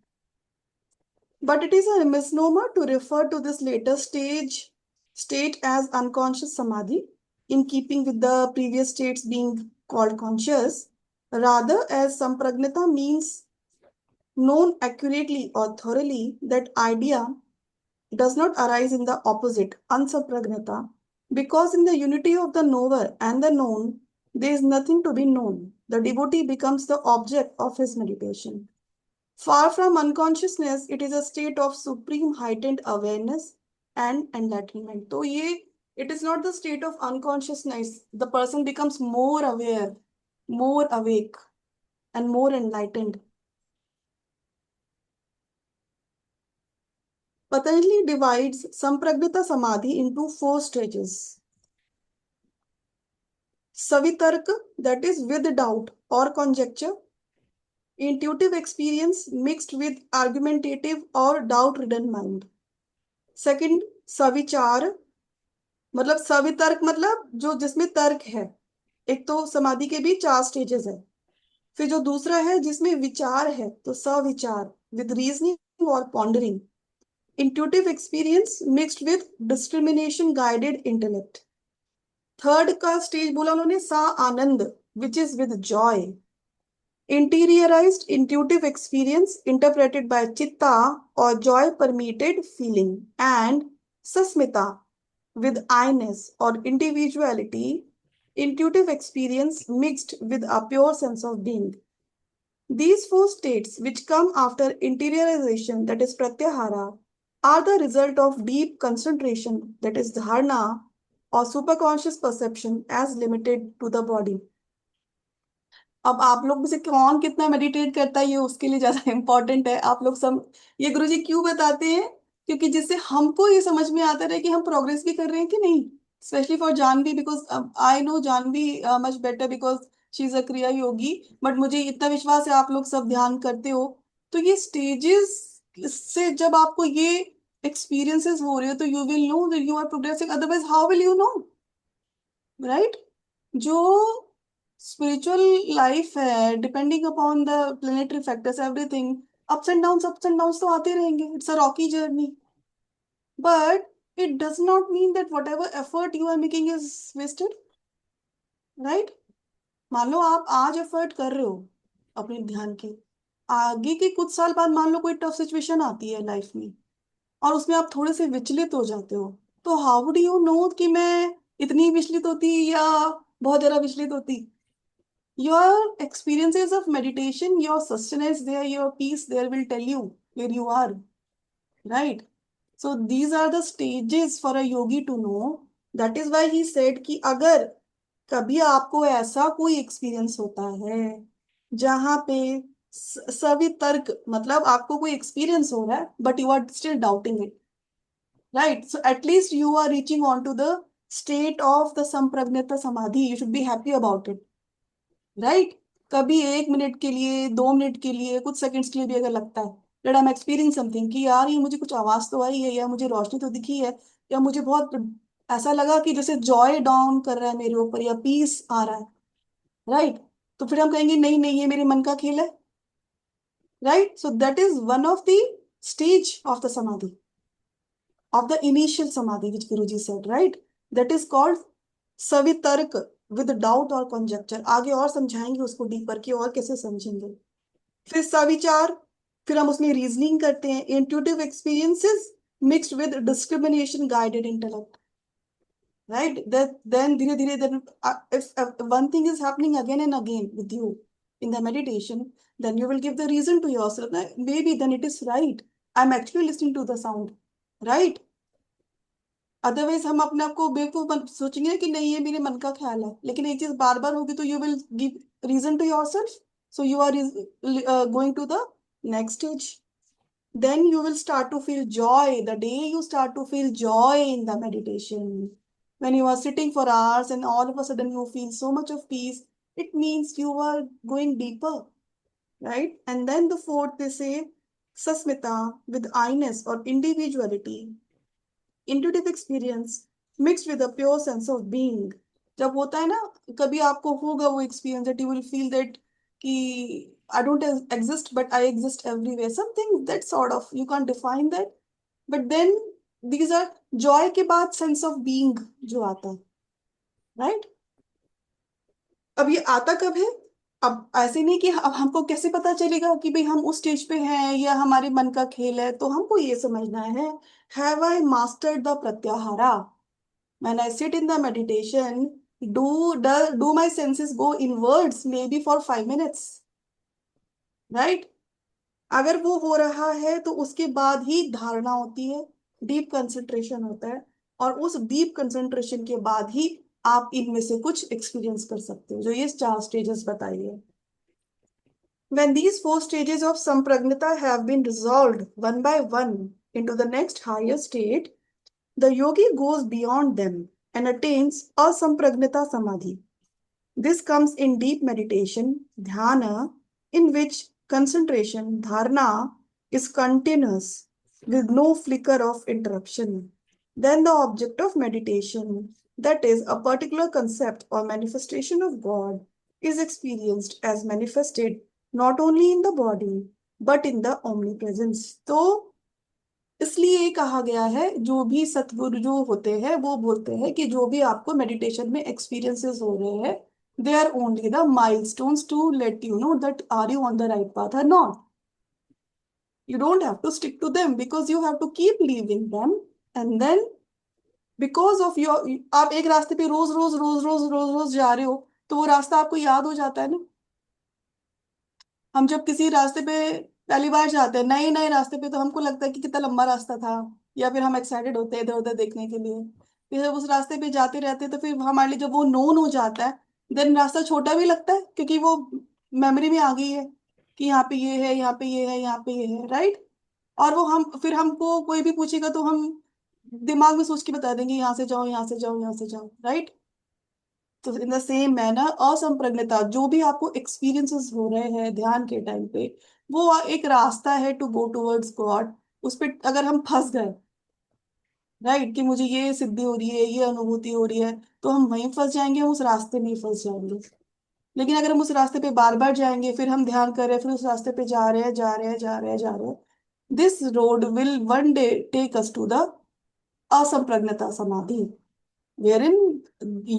But it is a misnomer to refer to this later state as unconscious samadhi, in keeping with the previous states being called conscious. Rather, as sampragnata means known accurately or thoroughly, that idea does not arise in the opposite, ansampragnata, because in the unity of the knower and the known, there is nothing to be known. The devotee becomes the object of his meditation. Far from unconsciousness, it is a state of supreme heightened awareness and enlightenment. So it is not the state of unconsciousness. The person becomes more aware, more awake, and more enlightened. Patanjali divides sampragnata samadhi into 4 stages. Savitarka, that is with doubt or conjecture. Intuitive experience mixed with argumentative or doubt-ridden mind. Second, savichar, मतलब सवितर्क मतलब जो जिसमें तर्क है. एक तो समाधि के भी 4 स्टेजेस है. फिर जो दूसरा है जिसमें विचार है, तो सविचार with reasoning or pondering. Intuitive experience mixed with discrimination guided intellect. Third का स्टेज बोला उन्होंने सा आनंद, which is with joy. Interiorized intuitive experience interpreted by chitta or joy permeated feeling, and sasmita with I-ness or individuality, intuitive experience mixed with a pure sense of being. These four states which come after interiorization, that is pratyahara, are the result of deep concentration, that is dharana, or superconscious perception as limited to the body. अब आप लोग में से कौन कितना meditate करता है ये उसके लिए ज्यादा इंपॉर्टेंट है। आप लोग सब ये गुरुजी क्यों बताते हैं? क्योंकि जिससे हमको ये समझ में आता रहे कि हम प्रोग्रेस भी कर रहे हैं कि नहीं। Specially for Janvi, because I know Janvi much better because she is a kriya yogi. But मुझे इतना विश्वास है आप लोग सब ध्यान करते हो। तो ये स्टेजेस से जब आपको ये एक्सपीरियंसेस हो रहे हो तो you will know that you are progressing, otherwise how will you know, right? जो स्पिरिचुअल लाइफ है, depending upon the planetary factors everything, ups and downs तो आते रहेंगे, it's a rocky journey. But it does not mean that whatever effort you are making is wasted, right? मान लो आप आज effort कर रहे हो अपने ध्यान के, आगे के कुछ साल बाद मान लो कोई टफ सिचुएशन आती है लाइफ में और उसमें आप थोड़े से विचलित हो जाते हो, तो हाउ डू यू नो कि मैं इतनी विचलित होती या बहुत ज्यादा विचलित होती? Your experiences of meditation, your sustenance there, your peace there will tell you where you are, right? So these are the stages for a yogi to know. That is why he said कि अगर कभी आपको ऐसा कोई experience होता है जहां पे सवितर्क, मतलब आपको कोई एक्सपीरियंस हो रहा है but you are still doubting it, right? So at least you are reaching on to the state of the sampragnata samadhi. You should be happy about it, right? कभी 1 मिनट के लिए, 2 मिनट के लिए, कुछ सेकंड्स के लिए भी अगर लगता है that I am experiencing something कि यार ये मुझे कुछ आवाज तो आई है, या मुझे रोशनी तो दिखी है, या मुझे बहुत ऐसा लगा कि जैसे जॉय डाउन कर रहा है मेरे ऊपर, या पीस आ रहा है, राइट? तो फिर हम कहेंगे नहीं नहीं ये मेरे मन का खेल है, right? So that is one of the stage of the समाधि, of the initial samadhi which Guruji said, right? That is called savitark with doubt or conjecture. आगे और समझाएंगे उसको डीपर की और कैसे समझेंगे। फिर सविचार, फिर हम उसमें रीजनिंग करते हैं, intuitive experiences mixed with discrimination guided intellect, right? That then धीरे धीरे then if one thing is happening again and again with you in the meditation, then you will give the reason to yourself that maybe then it is right, I'm actually listening to the sound, right? Otherwise हम अपने आप को बेवकूफ सोचेंगे कि नहीं ये मेरे मन का ख्याल है, लेकिन एक चीज बार बार होगी तो you will give reason to yourself, so you are going to the next stage. Then you will start to feel joy. The day you start to feel joy in the meditation, when you are sitting for hours and all of a sudden you feel so much of peace, it means you are going deeper, right? And then the fourth, they say, sasmita with I-ness or individuality, intuitive experience mixed with a pure sense of being. जब होता है ना, कभी आपको होगा वो experience that you will feel that कि I don't exist but I exist everywhere, something that sort of, you can't define that, but then these are joy के बाद sense of being जो आता है, right? अब ये आता कब है? अब ऐसे नहीं कि अब हमको कैसे पता चलेगा कि भाई हम उस स्टेज पे हैं या हमारे मन का खेल है, तो हमको ये समझना है, have I mastered the pratyahara? When I sit in the meditation, do my senses go inwards maybe for 5 minutes, right? अगर वो हो रहा है तो उसके बाद ही धारणा होती है, डीप कंसंट्रेशन होता है, और उस डीप कंसंट्रेशन के बाद ही आप इनमें से कुछ एक्सपीरियंस कर सकते हो, जो ये 4 स्टेजेस बताइए। When these 4 stages of sampragnata have been resolved one by one into the next higher state, the yogi goes beyond them and attains asampragnata samadhi. This comes in deep meditation, dhyana, in which concentration, dharana, is continuous with no flicker of interruption. Then the object of meditation, that is, a particular concept or manifestation of God, is experienced as manifested not only in the body but in the omnipresence. तो इसलिए कहा गया है, जो भी सतगुरु जो होते हैं वो बोलते हैं कि जो भी आपको मेडिटेशन में एक्सपीरियंसेस हो रहे हैं, they are only the milestones to let you know that are you on the right path or not. You don't have to stick to them because you have to keep leaving them, and then because of your, आप एक रास्ते पे रोज रोज रोज रोज रोज रोज जा रहे हो तो वो रास्ता आपको याद हो जाता है ना, हम जब किसी रास्ते पे पहली बार जाते हैं, नए नए रास्ते पे, तो हमको लगता है कि कितना लंबा रास्ता था, या फिर हम एक्साइटेड होते हैं इधर उधर देखने के लिए। फिर जब उस रास्ते पे जाते रहते हैं तो फिर हमारे लिए जब वो नोन हो जाता है, देन रास्ता छोटा भी लगता है, क्योंकि वो मेमोरी में आ गई है कि यहाँ पे ये है, यहाँ पे ये है, यहाँ पे ये है, राइट। और वो हम फिर हमको कोई भी पूछेगा तो हम दिमाग में सोच के बता देंगे, यहाँ से जाओ, यहाँ से जाओ, यहाँ से जाओ, राइट। तो इन द सेम मैनर असंप्रज्ञता, जो भी आपको एक्सपीरियंसेस हो रहे हैं ध्यान के टाइम पे, वो एक रास्ता है टू गो टूवर्ड्स गॉड। उस पे अगर हम फंस गए, राइट, कि मुझे ये सिद्धि हो रही है, ये अनुभूति हो रही है, तो हम वहीं फंस जाएंगे, हम उस रास्ते में ही फंस जाएंगे। लेकिन अगर हम उस रास्ते पे बार बार जाएंगे, फिर हम ध्यान कर रहे हैं, फिर उस रास्ते पे जा रहे हैं, जा रहे हैं, जा रहे हैं, जा रहे हैं, this road will one day take us to the असंप्रज्ञता समाधि, wherein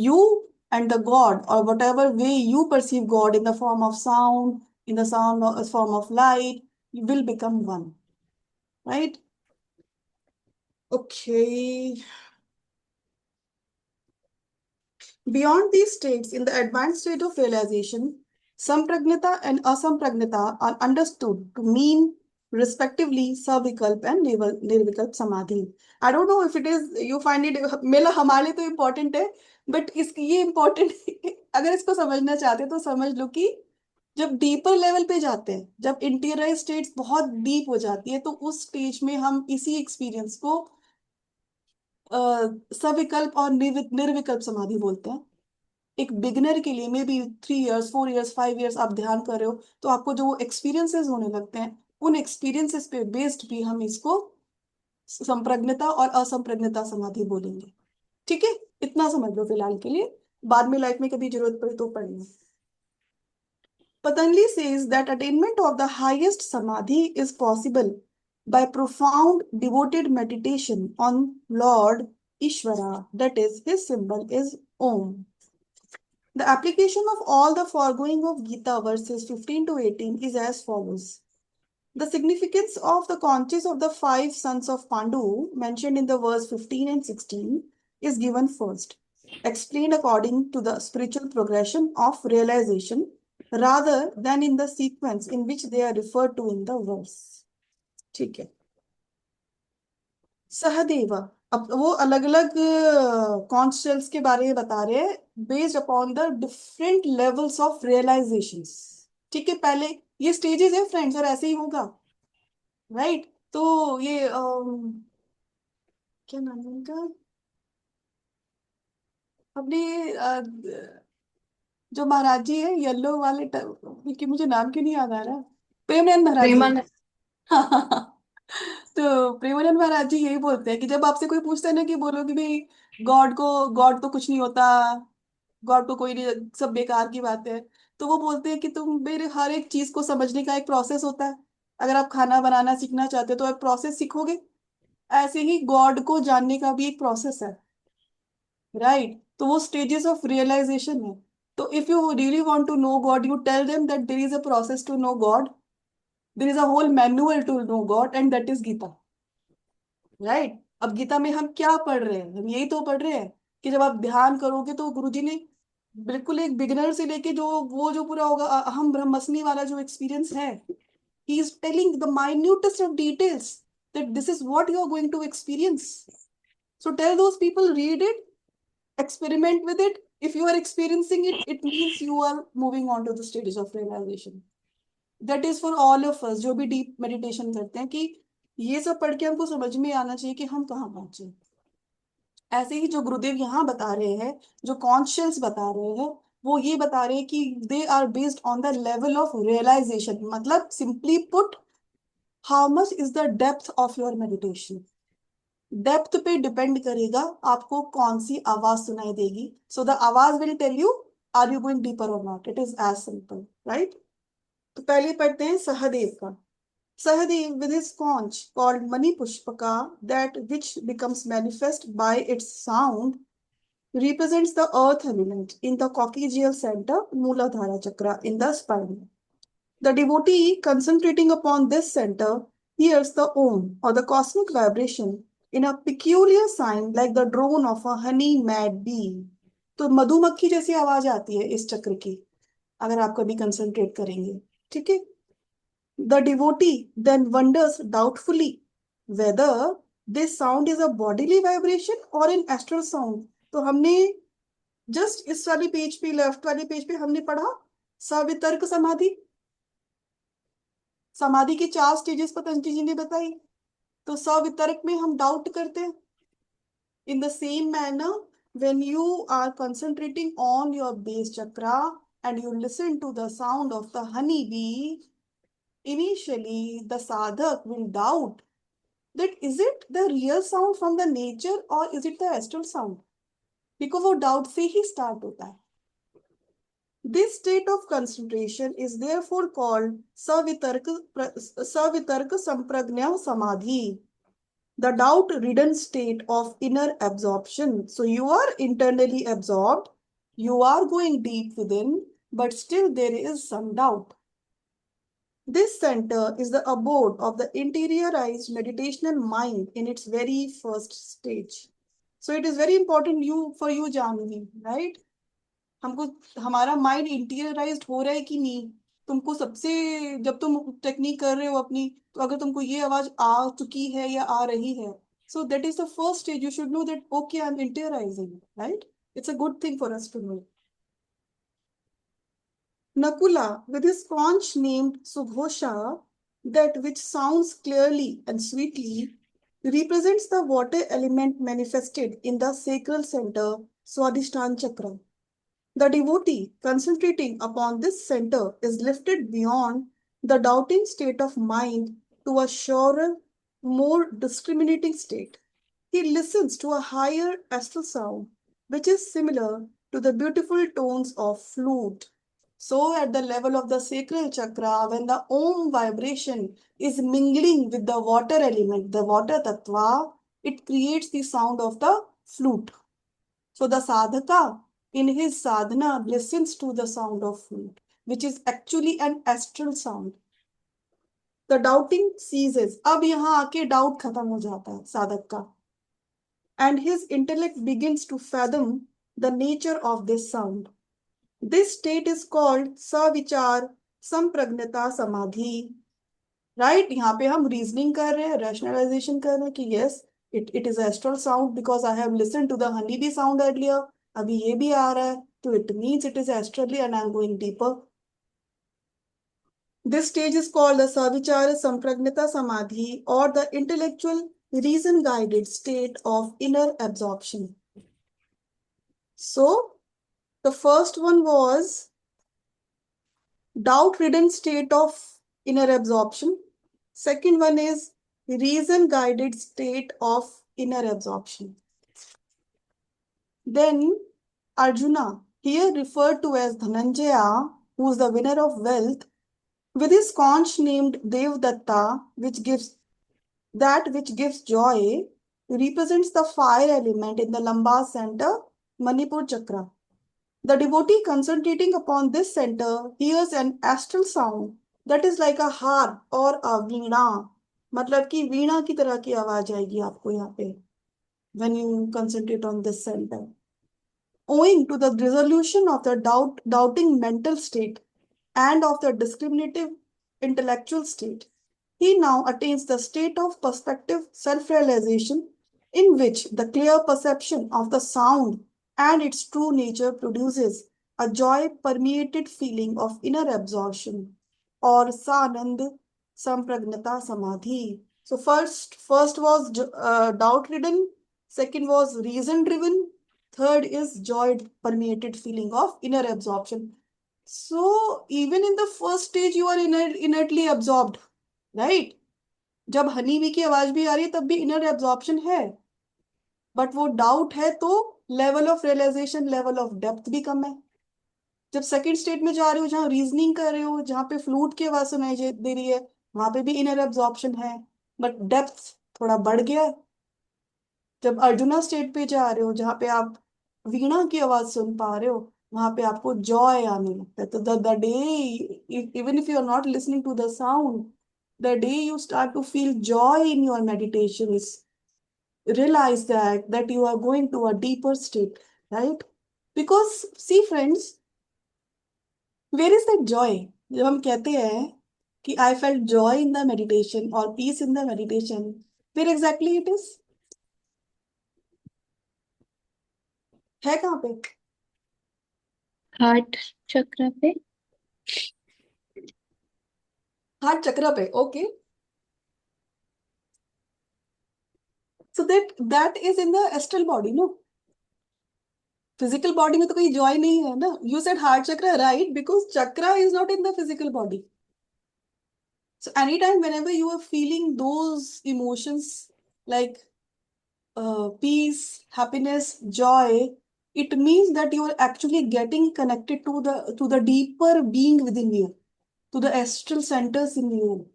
you and the God, or whatever way you perceive God, in the form of sound, in the form of light, you will become one, right? Okay. Beyond these states, in the advanced state of realization, sampragnata and asampragnata are understood to mean respectively savikalp and nirvikalp samadhi. I don't know if it is, you find it, मेरा हमारे लिए तो important है, but इसकी ये important अगर इसको समझना चाहते हैं तो समझ लो कि जब डीपर लेवल पे जाते हैं, जब इंटीरियर स्टेट्स बहुत डीप हो जाती है, तो उस स्टेज में हम इसी एक्सपीरियंस को सविकल्प और निर्विकल्प समाधि बोलते हैं। एक बिगिनर के लिए may be 3 years, 4 years, 5 years आप ध्यान कर रहे हो, तो आपको जो एक्सपीरियंसेस होने लगते हैं, उन एक्सपीरियंसेस पे बेस्ड भी हम इसको संप्रज्ञता और असंप्रज्ञता समाधि बोलेंगे। ठीक है, इतना समझ लो फिलहाल के लिए, बाद में लाइफ में कभी जरूरत पड़े तो पढ़ना। Patanjali says that attainment of the highest samadhi is possible by profound devoted meditation on Lord Ishvara, that is, his symbol is Om. The application of all the foregoing of Gita verses 15 to 18 is as follows. The significance of the conches of the 5 sons of Pandu mentioned in the verse 15 and 16 is given first, explained according to the spiritual progression of realization rather than in the sequence in which they are referred to in the verse. ठीक है। सहदेव, अब वो अलग अलग कॉन्स्टेल्स के बारे में बता रहे हैं based upon the different levels of realisations. ठीक है, पहले ये स्टेजेस है फ्रेंड्स, और ऐसे ही होगा, राइट। तो ये क्या नाम है उनका, अपने जो महाराज जी है येलो वाले कि मुझे नाम क्यों नहीं याद आ रहा, प्रेमानंद महाराज जी। प्रेमानंद। तो प्रेमानंद महाराज जी यही बोलते हैं कि जब आपसे कोई पूछता है ना कि बोलो कि भाई गॉड तो कुछ नहीं होता, गॉड को कोई नहीं, सब बेकार की बात है, तो वो बोलते हैं कि तुम मेरे हर एक चीज को समझने का एक प्रोसेस होता है। अगर आप खाना बनाना सीखना चाहते हो तो आप प्रोसेस सीखोगे, ऐसे ही गॉड को जानने का भी एक प्रोसेस है, राइट। तो वो स्टेजेस ऑफ रियलाइजेशन है। तो if you really want to know God, you tell them that there is a process to know God, there is a whole manual to know God, and that is Gita, right. अब गीता में हम क्या पढ़ रहे हैं, हम यही तो पढ़ रहे हैं कि जब आप ध्यान करोगे तो गुरुजी ने बिल्कुल एक बिगिनर से लेके जो वो जो पूरा होगा अहम ब्रह्मस्मि वाला जो एक्सपीरियंस है, he is telling the minutest of details that this is what you are going to experience. So tell those people, read it, experiment with it. If you are experiencing it, it means you are moving on to the stages of realization. That is for all of us जो भी deep meditation करते हैं, कि ये सब पढ़ के हमको समझ में आना चाहिए कि हम कहाँ पहुंचे। ऐसे ही जो गुरुदेव यहाँ बता रहे हैं, जो कॉन्शियस बता रहे हैं, वो ये बता रहे हैं कि they are based on the level of realisation, मतलब simply put, how much is the depth of your meditation. Depth पे डिपेंड करेगा आपको कौन सी आवाज सुनाई देगी। सो द आवाज will tell you are you going deeper और not, it is as simple, right. तो पहले पढ़ते हैं सहदेव का। Sahadev, with his conch called Mani Pushpaka, that which becomes manifest by its sound, represents the earth element in the coccygeal center, Mooladhara Chakra, in the spine. The devotee, concentrating upon this center, hears the Om, or the cosmic vibration, in a peculiar sign like the drone of a honey-mad bee. तो मधुमक्खी जैसी आवाज आती है इस चक्र की, अगर आप कभी कंसंट्रेट करेंगे, ठीक है। The devotee then wonders doubtfully whether this sound is a bodily vibration or an astral sound. तो हमने जस्ट इस वाली पेज पे, लेफ्ट वाले पेज पे हमने पढ़ा सवितर्क समाधि। समाधि के 4 स्टेजेस पतंजलि जी ने बताई। तो सवितर्क में हम डाउट करते हैं। In the same manner, when you are concentrating on your base chakra and you listen to the sound of the honey bee, initially the sadhak will doubt that is it the real sound from the nature or is it the astral sound, because वो doubt से ही start होता है। This state of concentration is therefore called savitarka samprajna samadhi, the doubt-ridden state of inner absorption. So you are internally absorbed, you are going deep within, but still there is some doubt. This center is the abode of the interiorized meditational mind in its very first stage. So it is very important for you, Janvi, right? हमको हमारा mind इंटीरियराइज्ड हो रहा है कि नहीं। तुमको सबसे, जब तुम टेक्निक कर रहे हो अपनी, तो अगर तुमको ये आवाज आ चुकी है या आ रही है, so that is the first stage. You should know that okay, I'm interiorizing, right? It's a good thing for us to know. Nakula, with his conch named Sughosha, that which sounds clearly and sweetly, represents the water element manifested in the sacral center, Swadhisthana Chakra. The devotee concentrating upon this center is lifted beyond the doubting state of mind to a surer, more discriminating state. He listens to a higher astral sound, which is similar to the beautiful tones of flute. So at the level of the sacral chakra, when the Om vibration is mingling with the water element, the water tattva, it creates the sound of the flute. So the sadhaka in his sadhana listens to the sound of flute, which is actually an astral sound. The doubting ceases. अब यहाँ आके doubt खत्म हो जाता है साधक का. And his intellect begins to fathom the nature of this sound. This state is called savichar sampragnata samadhi. Right? यहाँ पे हम reasoning कर रहे हैं, rationalization कर रहे हैं कि yes, it is astral sound because I have listened to the honeybee sound earlier. अभी ये भी आ रहा है, तो it means it is astrally and I am going deeper. This stage is called the savichara sampragnata samadhi, or the intellectual reason guided state of inner absorption. So the first one was doubt ridden state of inner absorption. Second one is reason guided state of inner absorption. Then Arjuna, here referred to as Dhananjaya, who is the winner of wealth, with his conch named Devdatta, which gives joy, represents the fire element in the Lamba center, Manipur chakra. The devotee concentrating upon this center hears an astral sound that is like a harp or a veena. मतलब कि वीणा की तरह की आवाज आएगी आपको यहाँ पे when you concentrate on this center. Owing to the resolution of the doubting mental state and of the discriminative intellectual state, he now attains the state of perspective self-realization, in which the clear perception of the sound and its true nature produces a joy-permeated feeling of inner absorption, or Sanand Sampragnata Samadhi. So first was doubt-ridden, second was reason-driven, third is joy-permeated feeling of inner absorption. So even in the first stage you are inertly absorbed, right? जब honey bee की आवाज भी आ रही है तब भी inner absorption है, but वो डाउट है तो level of realisation, level of depth भी कम है। जब सेकंड स्टेट में जा रहे हो, जहाँ रीजनिंग कर रहे हो, जहाँ पे फ्लूट की आवाज सुनाई दे रही है, वहां पे भी इनर एब्जॉर्प्शन है, बट डेप्थ थोड़ा बढ़ गया है। जब अर्जुना स्टेट पे जा रहे हो, जहाँ पे आप वीणा की आवाज सुन पा रहे हो, वहां पे आपको जॉय आने लगता है। तो the day, even if you are not listening to the sound, the day you start to feel joy in your meditations, realize that you are going to a deeper state, right? Because see friends, where is that joy? जब हम कहते हैं कि I felt joy in the meditation or peace in the meditation, where exactly it is? है कहाँ पे? Heart चक्र पे। हार्ट चक्र पे, okay. So that is in the astral body, no? Physical body में तो कोई जॉय नहीं है ना. यू सेड हार्ट चक्र, राइट, बिकॉज चक्र is not in the physical body. So anytime whenever you are feeling those emotions like peace, happiness, joy, it means that you are actually getting connected to the deeper being within you, to the astral centers in you.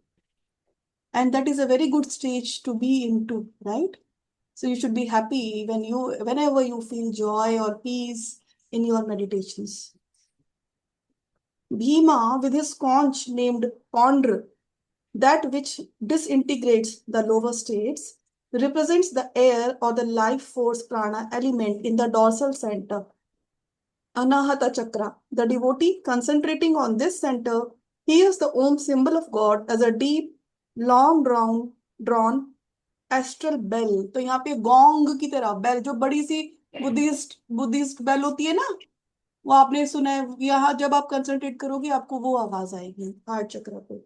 And that is a very good stage to be into, right? So you should be happy whenever you feel joy or peace in your meditations. Bhima, with his conch named Pondra, that which disintegrates the lower states, represents the air or the life force prana element in the dorsal center, Anahata Chakra. The devotee concentrating on this center hears the Om symbol of God as a deep, long drawn astral bell. तो यहाँ पे gong की तरह bell, जो बड़ी सी Buddhist bell होती है ना, वो आपने सुना है. यहाँ जब आप कंसंट्रेट करोगे आपको वो आवाज आएगी हार्ट चक्र पे.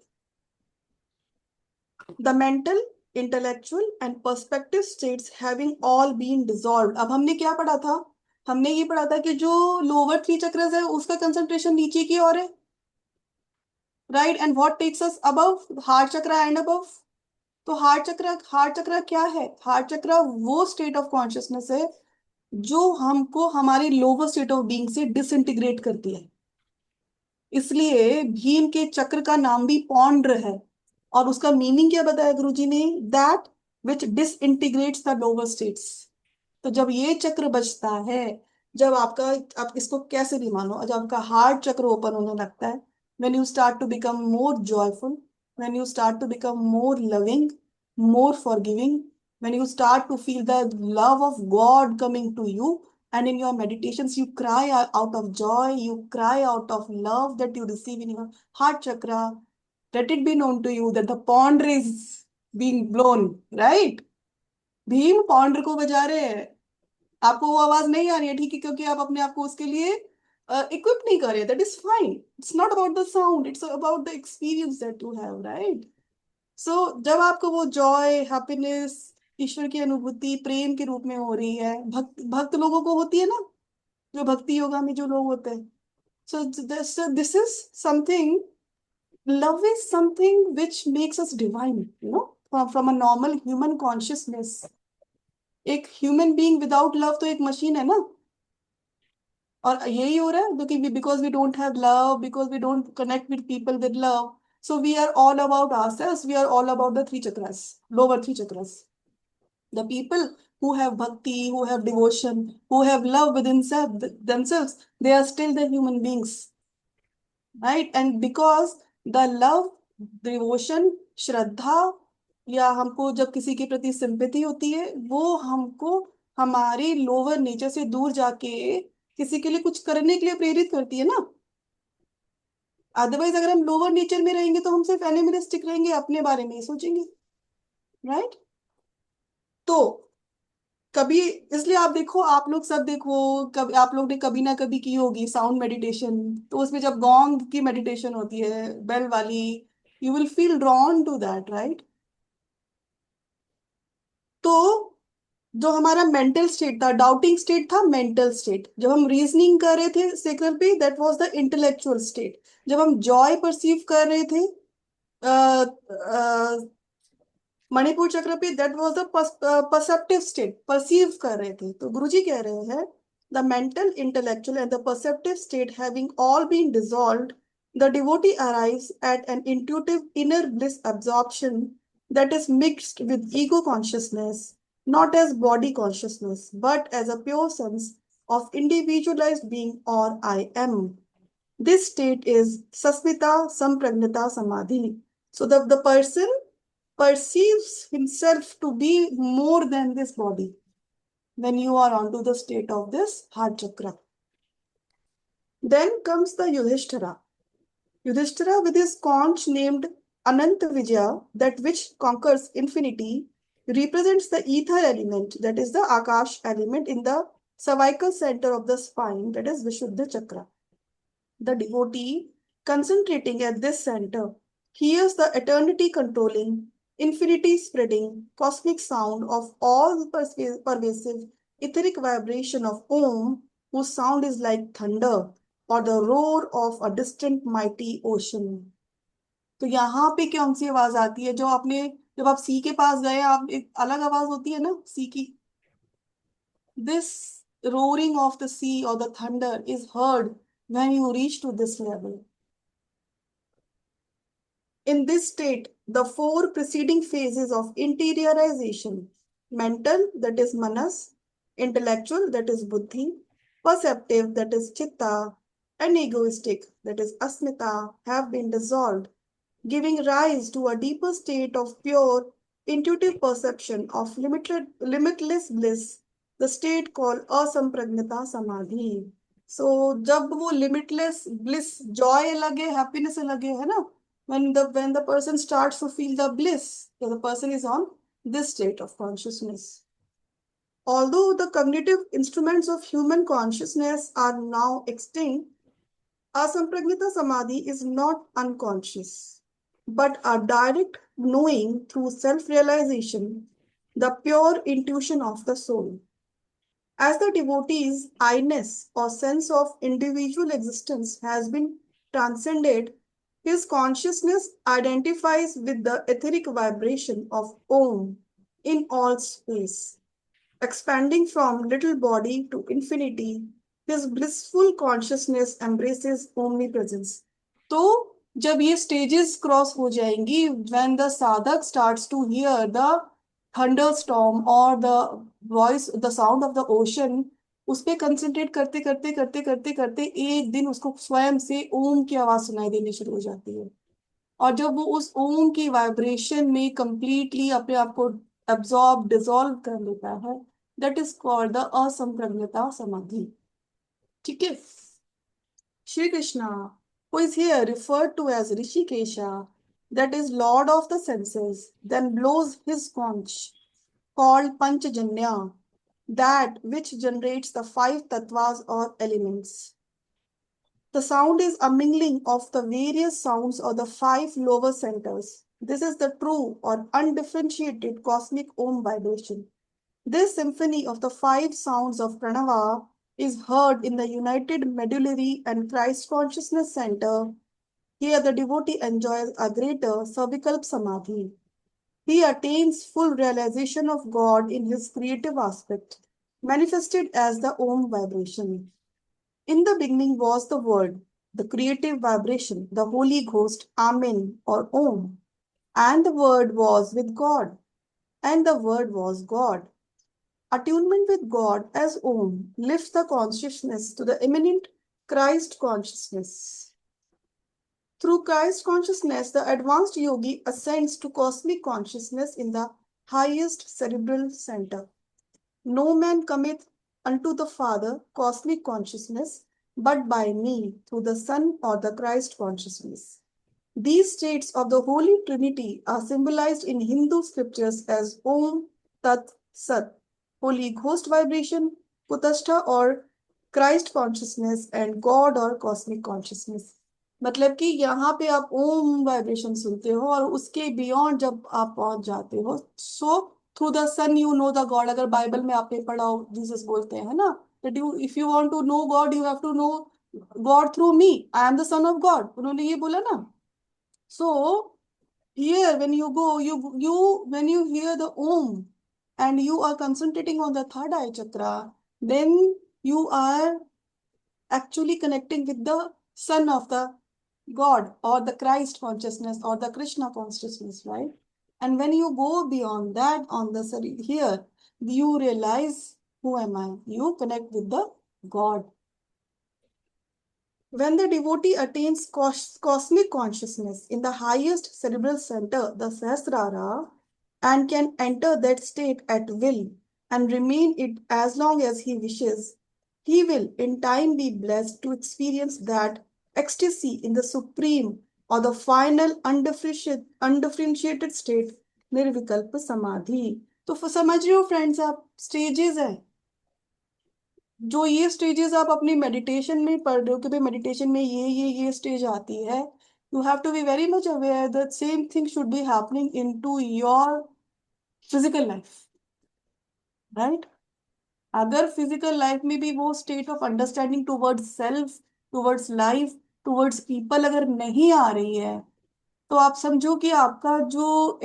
The mental, intellectual and perspective states having all been dissolved. अब हमने क्या पढ़ा था? हमने ये पढ़ा था कि जो लोअर थ्री चक्रस है उसका कंसंट्रेशन नीचे की ओर है, right. And what takes us above? Heart chakra and above. तो हार्ट चक्र क्या है? हार्ट चक्र वो स्टेट ऑफ कॉन्शियसनेस है जो हमको हमारी लोअर स्टेट ऑफ बीइंग से डिसइंटीग्रेट करती है. इसलिए भीम के चक्र का नाम भी पौंड्र है. और उसका मीनिंग क्या बताया गुरुजी ने? That which डिसइंटीग्रेट्स the lower states. तो जब ये चक्र बचता है, जब आपका, आप इसको कैसे भी मानो, जब आपका हार्ट चक्र ओपन होने लगता है, when you start to become more joyful, when you start to become more loving, more forgiving, when you start to feel the love of God coming to you, and in your meditations you cry out of joy, you cry out of love that you receive in your heart chakra, let it be known to you that the pond is being blown, right? Bhim Paundra को बजा रहे हैं. आपको वो आवाज नहीं आ रही है, ठीक है, क्योंकि आप अपने आप को उसके लिए इक्विप नहीं कर रहे. That is fine. It's not about the sound, it's about the experience that you have, right. So जब आपको वो जॉय, हैप्पीनेस, ईश्वर की अनुभूति प्रेम के रूप में हो रही है, भक्त लोगों को होती है ना, जो भक्ति योगा में जो लोग होते हैं. सो this is something, love is something which makes us divine, from a normal human consciousness. एक ह्यूमन बीइंग विदाउट लव तो एक मशीन है ना. और यही हो रहा है क्योंकि because we don't have love, because we don't connect with people with love, so we are all about ourselves, we are all about the three chakras, lower three chakras. The people who have bhakti, who have devotion, who have love within themselves, they are still the human beings, right? And because the love, devotion, श्रद्धा, या हमको जब किसी के प्रति sympathy होती है, वो हमको हमारे लोअर नेचर से दूर जाके किसी के लिए कुछ करने के लिए प्रेरित करती है ना. अदरवाइज अगर हम लोअर नेचर में रहेंगे तो हम सिर्फ एनिमलिस्टिक रहेंगे, अपने बारे में ही सोचेंगे, राइट. तो कभी, इसलिए आप देखो, आप लोग सब देखो, कभी आप लोग ने कभी ना कभी की होगी साउंड मेडिटेशन. तो उसमें जब गोंग की मेडिटेशन होती है, बेल वाली, you will feel drawn to that, right. तो जो हमारा मेंटल स्टेट था, डाउटिंग स्टेट था, मेंटल स्टेट. जब हम रीजनिंग कर रहे थे सेक्रेल पे, that was the intellectual state. जब हम जॉय परसीव कर रहे थे मणिपुर चक्र पे, that was the perceptive state, perceive कर रहे थे. तो गुरुजी कह रहे हैं, the mental, intellectual and the perceptive state having all been dissolved, the devotee arrives at an intuitive inner bliss absorption that is mixed with ego consciousness, not as body consciousness, but as a pure sense of individualized being, or I am. This state is Sasmita Sampragnata Samadhi. So the person perceives himself to be more than this body when you are onto the state of this heart chakra. Then comes the Yudhishthira. Yudhishthira with his conch named Ananta Vijaya, that which conquers infinity, represents the ether element, that is the Akash element in the cervical center of the spine, that is Vishuddha Chakra. The devotee, concentrating at this center, hears the eternity controlling, infinity spreading, cosmic sound of all pervasive etheric vibration of Om, whose sound is like thunder or the roar of a distant mighty ocean. तो यहाँ पे कौन सी आवाज आती है जो आपने जब आप सी के पास गए आप एक अलग आवाज होती है ना सी की this roaring of the sea or the thunder is heard when you reach to this level. In this state, the four preceding phases of interiorization, mental, that is manas, intellectual, that is buddhi, perceptive, that is chitta, and egoistic, that is asmita, have been dissolved, giving rise to a deeper state of pure, intuitive perception of limitless bliss, the state called asampragnata samadhi. So, जब वो limitless bliss, joy लगे, happiness लगे, है ना? When the person starts to feel the bliss, so the person is on this state of consciousness. Although the cognitive instruments of human consciousness are now extinct, asampragnita samadhi is not unconscious, but a direct knowing through self-realization, the pure intuition of the soul. As the devotee's I-ness or sense of individual existence has been transcended, his consciousness identifies with the etheric vibration of Om in all space. Expanding from little body to infinity, his blissful consciousness embraces omnipresence. तो जब ये stages cross हो जाएंगी, when the sadhak starts to hear the thunderstorm or the voice, the sound of the ocean, उस पे concentrate करते करते करते करते करते एक दिन उसको स्वयं से ओम की आवाज सुनाई देनी शुरू हो जाती है और जब वो उस ओम की वाइब्रेशन में कंप्लीटली अपने आप को एब्जॉर्ब डिसॉल्व कर लेता है दैट इज कॉल्ड द असंप्रज्ञता समाधि ठीक है Shri Krishna, who is here referred to as Rishikesha, that is Lord of the senses, then blows his conch, called Panchajanya, that which generates the five tattvas or elements. The sound is a mingling of the various sounds of the five lower centers. This is the true or undifferentiated cosmic Om vibration. This symphony of the five sounds of Pranava is heard in the united medullary and Christ consciousness center. Here the devotee enjoys a greater Savikalp Samadhi. He attains full realization of God in his creative aspect, manifested as the Om vibration. In the beginning was the Word, the creative vibration, the Holy Ghost, Amen or Om. And the Word was with God, and the Word was God. Attunement with God as Om lifts the consciousness to the immanent Christ consciousness. Through Christ consciousness, the advanced yogi ascends to cosmic consciousness in the highest cerebral center. No man cometh unto the Father, cosmic consciousness, but by me, through the Son or the Christ consciousness. These states of the Holy Trinity are symbolized in Hindu scriptures as Om, Tat, Sat, Holy Ghost vibration, Kutastha or Christ consciousness, and God or cosmic consciousness. मतलब कि यहाँ पे आप ओम vibration सुनते हो और उसके beyond जब आप पहुंच जाते हो so through the son you know the God अगर बाइबल में आपने पढ़ा हो जीसस बोलते हैं ना that you if you want to know God you have to know God through me I am the son of God उन्होंने ये बोला ना so here when you go when you hear the om and you are concentrating on the third eye chakra then you are actually connecting with the son of the God or the Christ consciousness or the Krishna consciousness, right? And when you go beyond that on the here, you realize who am I? You connect with the God. When the devotee attains cosmic consciousness in the highest cerebral center, the Sahasrara, and can enter that state at will and remain it as long as he wishes, he will in time be blessed to experience that ecstasy in the supreme और the final undifferentiated state निर्विकल्प समाधि। तो समझ रहे हो friends, आप stages है, जो ये स्टेजेस आप अपनी मेडिटेशन में पढ़ रहे हो कि भाई मेडिटेशन में ये स्टेज आती है, you have to be very much aware that same thing should be happening into your physical life, right. अगर फिजिकल लाइफ में भी वो state of understanding towards self, towards life, towards people अगर नहीं आ रही है, तो आप समझो कि आपका जो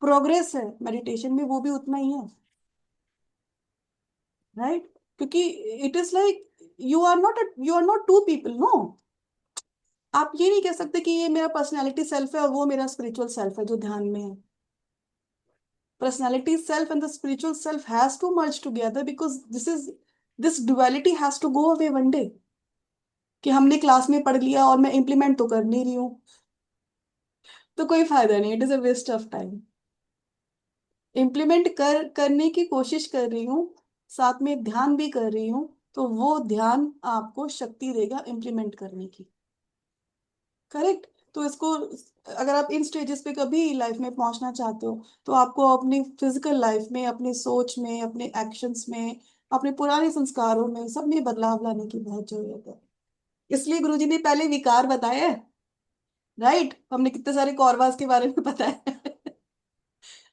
प्रोग्रेस है मेडिटेशन में वो भी उतना ही है, राइट। क्योंकि it is like you are not to people, no. आप ये नहीं कह सकते कि ये मेरा पर्सनैलिटी सेल्फ है और वो मेरा स्पिरिचुअल सेल्फ है जो ध्यान में है। Personality self and the spiritual self has to merge together because this duality has to go away one day। कि हमने क्लास में पढ़ लिया और मैं इम्प्लीमेंट तो कर नहीं रही हूँ, तो कोई फायदा नहीं, it is a waste of time. Implement करने की कोशिश कर रही हूँ, साथ में ध्यान भी कर रही हूँ, तो वो ध्यान आपको शक्ति देगा इम्प्लीमेंट करने की, करेक्ट। तो इसको, अगर आप इन स्टेजेस पे कभी लाइफ में पहुंचना चाहते हो, तो आपको अपनी फिजिकल लाइफ में, अपनी सोच में, अपने एक्शंस में, अपने पुराने संस्कारों में, सब में बदलाव लाने की बहुत जरूरत है। इसलिए गुरुजी ने पहले विकार बताया है, राइट। हमने कितने सारे कौरवास के बारे में बताया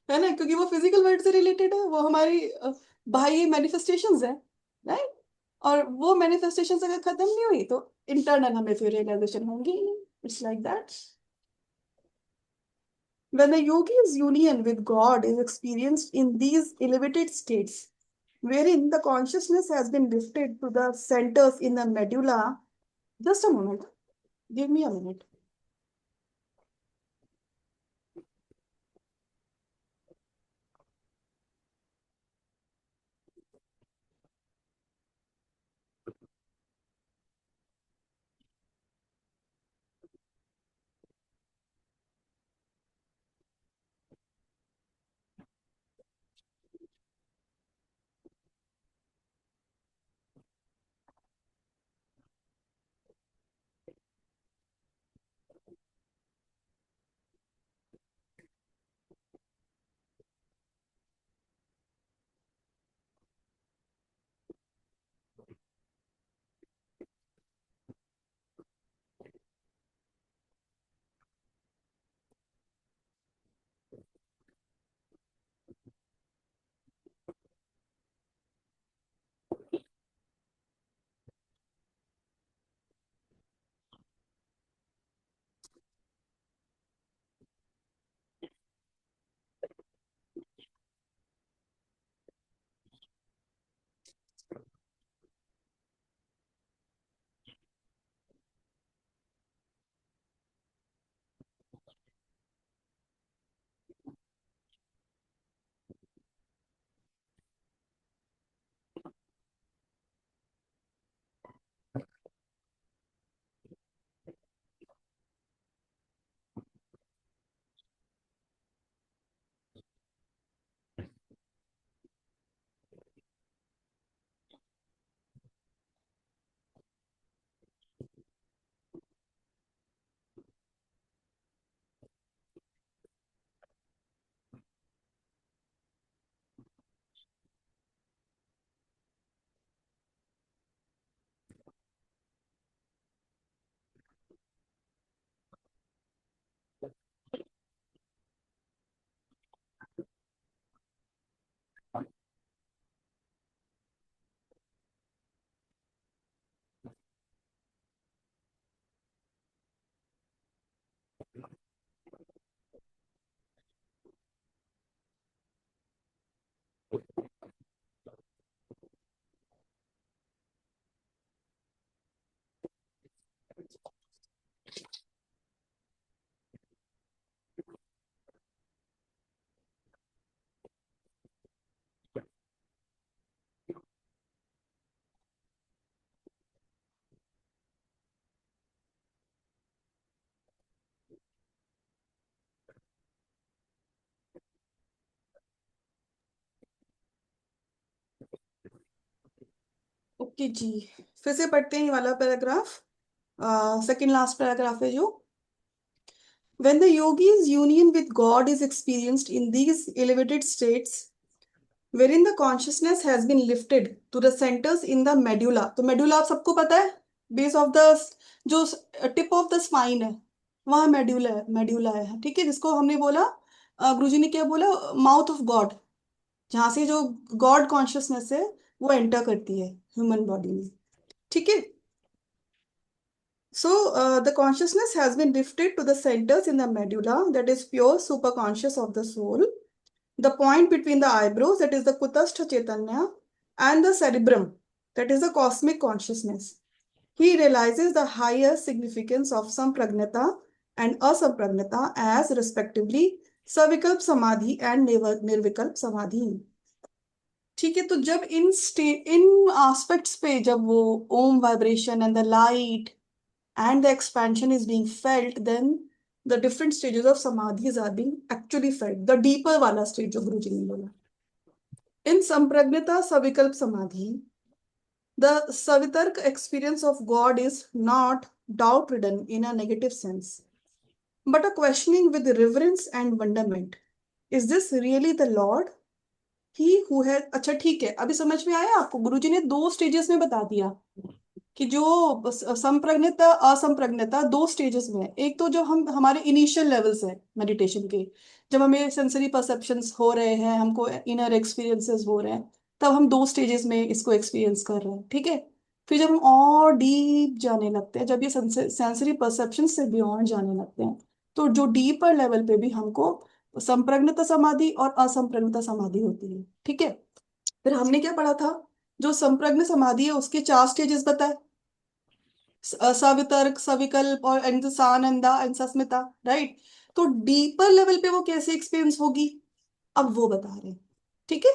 है ना, क्योंकि वो फिजिकल वर्ल्ड से रिलेटेड है, वो हमारी बाह्य मैनिफेस्टेशंस है, राइट। और वो मैनिफेस्टेशंस अगर खत्म नहीं हुई तो इंटरनल हमें फिर रियलाइजेशन होंगी। It's like that. When the yogi's union with God is experienced in these elevated states, wherein the consciousness has been lifted to the centers in the medulla. Just a moment. Give me a minute. Okay जी, फिर से पढ़ते हैं ये वाला paragraph. Second last paragraph है जो, when the yogi's union with God is experienced in these elevated states wherein the consciousness has been lifted to the centers in the medulla. तो medulla आप सबको पता है, बेस ऑफ द, जो tip of the spine है वहां medulla है, ठीक है, जिसको हमने बोला, गुरुजी ने क्या बोला, माउथ ऑफ गॉड, जहां से जो गॉड कॉन्शियसनेस है वो एंटर करती है ह्यूमन बॉडी में, ठीक है. So the consciousness has been lifted to the centers in the medulla, that is pure superconscious of the soul. The point between the eyebrows, that is the Kutastha Chaitanya, and the cerebrum, that is the cosmic consciousness. He realizes the higher significance of Sampragnata and Asampragnata as respectively Savikalp Samadhi and Nirvikalp Samadhi. ठीक है, तो जब इन aspects पे जब वो Om vibration and the light and the expansion is being felt, then the different stages of samadhis are being actually felt. The deeper wala stage जो गुरुजी ने बोला. In Sampragnata Savikalp Samadhi, the Savitark experience of God is not doubt-ridden in a negative sense, but a questioning with reverence and wonderment. Is this really the Lord? He who has, अच्छा ठीक है, अभी समझ में आया आपको, गुरुजी ने 2 stages में बता दिया कि जो संप्रज्ञता असंप्रज्ञता 2 स्टेजेस में है. एक तो जो हम हमारे इनिशियल लेवल्स है मेडिटेशन के, जब हमें सेंसरी परसेप्शंस हो रहे हैं, हमको इनर एक्सपीरियंसेस हो रहे हैं, तब हम 2 स्टेजेस में इसको एक्सपीरियंस कर रहे हैं, ठीक है. फिर जब हम और डीप जाने लगते हैं, जब ये सेंसरी परसेप्शन से बियॉन्ड जाने लगते हैं, तो जो डीपर लेवल पे भी हमको संप्रज्ञता समाधि और असंप्रज्ञता समाधि होती है, ठीक है. फिर हमने क्या पढ़ा था, जो संप्रज्ञ समाधि है उसके 4 स्टेजेस बताए, सवितर्क, सविकल्प और सानंदा एंड सस्मिता, राइट. तो डीपर लेवल पे वो कैसे एक्सपीरियंस होगी, अब वो बता रहे हैं, ठीक है.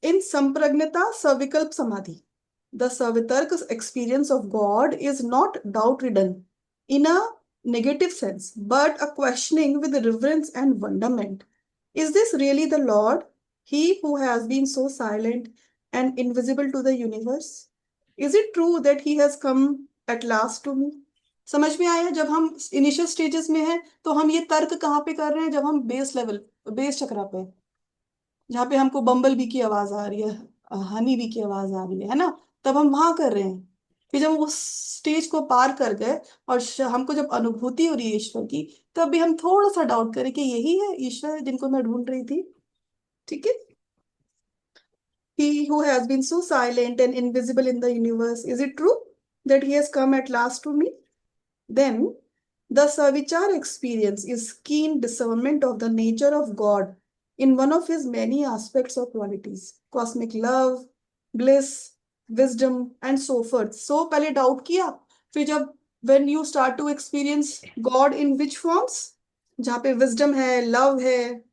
इन संप्रज्ञता सविकल्प समाधि, the Savitark experience of God is not doubt-ridden in a negative sense, but a questioning with reverence and wonderment. Is this really the Lord, He who has been so silent and invisible to the universe? Is it true that He has come at last to me? समझ में आया, जब हम initial stages में हैं तो हम ये तर्क कहाँ पे कर रहे हैं, जब हम बेस लेवल, बेस चक्रा पे, जहाँ पे हमको बम्बल बी की आवाज आ रही है, हनी बी की आवाज आ रही है ना, तब हम वहां कर रहे हैं. फिर जब उस स्टेज को पार कर गए और हमको जब अनुभूति हो रही है ईश्वर की, तब भी हम थोड़ा सा डाउट करें कि यही है ईश्वर जिनको मैं ढूंढ रही थी, ठीक है. He who has been so silent and invisible in the universe, is it true that he has come at last to me? Then the Savichar experience is keen discernment of the nature of God in one of his many aspects or qualities, cosmic love, bliss, wisdom, and so forth. So पहले doubt किया, फिर जब when you start to experience God in which forms, जहाँ पे wisdom है, love है,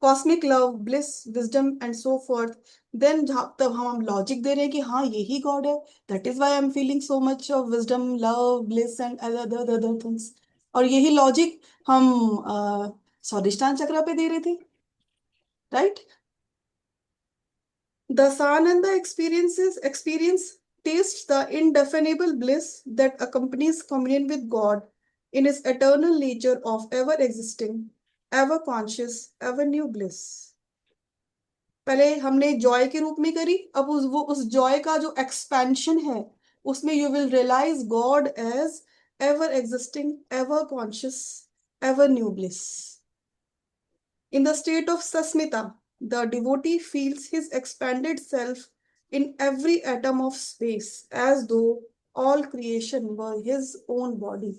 cosmic love, bliss, wisdom and so forth, then तब हम लॉजिक दे रहे हैं कि हाँ यही गॉड है, that is why I am feeling so much of wisdom, love, bliss and other things. और यही लॉजिक हम स्वादिष्टान चक्र पे दे रहे थे, right. The Sananda experience tastes the indefinable bliss that accompanies communion with God in his eternal nature of ever existing, ever conscious, ever new bliss. पहले हमने Joy के रूप में करी, अब उस जॉय का जो एक्सपेंशन है उसमें you will realise God as ever existing, ever conscious, ever new bliss. In the state of Sasmita, the devotee feels his expanded self in every atom of space, as though all creation were his own body.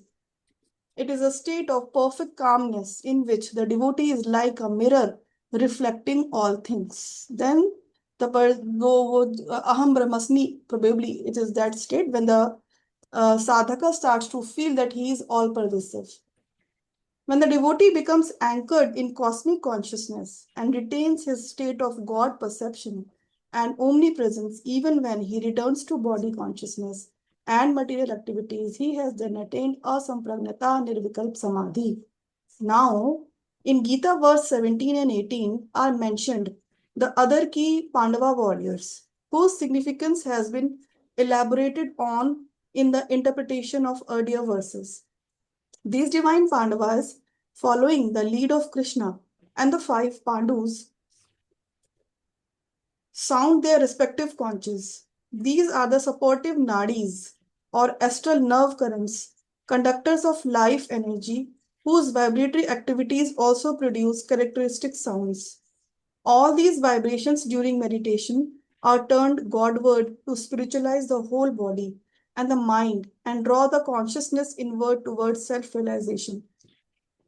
It is a state of perfect calmness in which the devotee is like a mirror reflecting all things. Then the Aham Brahmasmi, probably it is that state when the sadhaka starts to feel that he is all pervasive. When the devotee becomes anchored in cosmic consciousness and retains his state of God perception and omnipresence even when he returns to body consciousness and material activities, he has then attained asampragnata nirvikalp samadhi. Now, in Gita verse 17 and 18 are mentioned the other key Pandava warriors, whose significance has been elaborated on in the interpretation of earlier verses. These divine Pandavas, following the lead of Krishna and the 5 Pandus, sound their respective conches. These are the supportive nadis or astral nerve currents, conductors of life energy, whose vibratory activities also produce characteristic sounds. All these vibrations during meditation are turned Godward to spiritualize the whole body and the mind and draw the consciousness inward towards self-realization.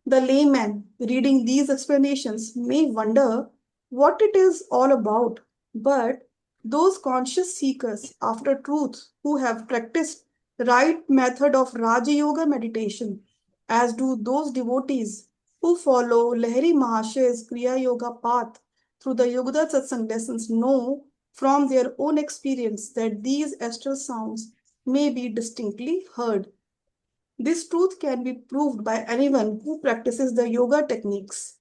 The layman reading these explanations may wonder what it is all about, but those conscious seekers after truth who have practiced the right method of Raja Yoga meditation, as do those devotees who follow Lahiri Mahashay's Kriya Yoga path through the Yogada Satsang lessons, know from their own experience that these astral sounds may be distinctly heard. This truth can be proved by anyone who practices the yoga techniques.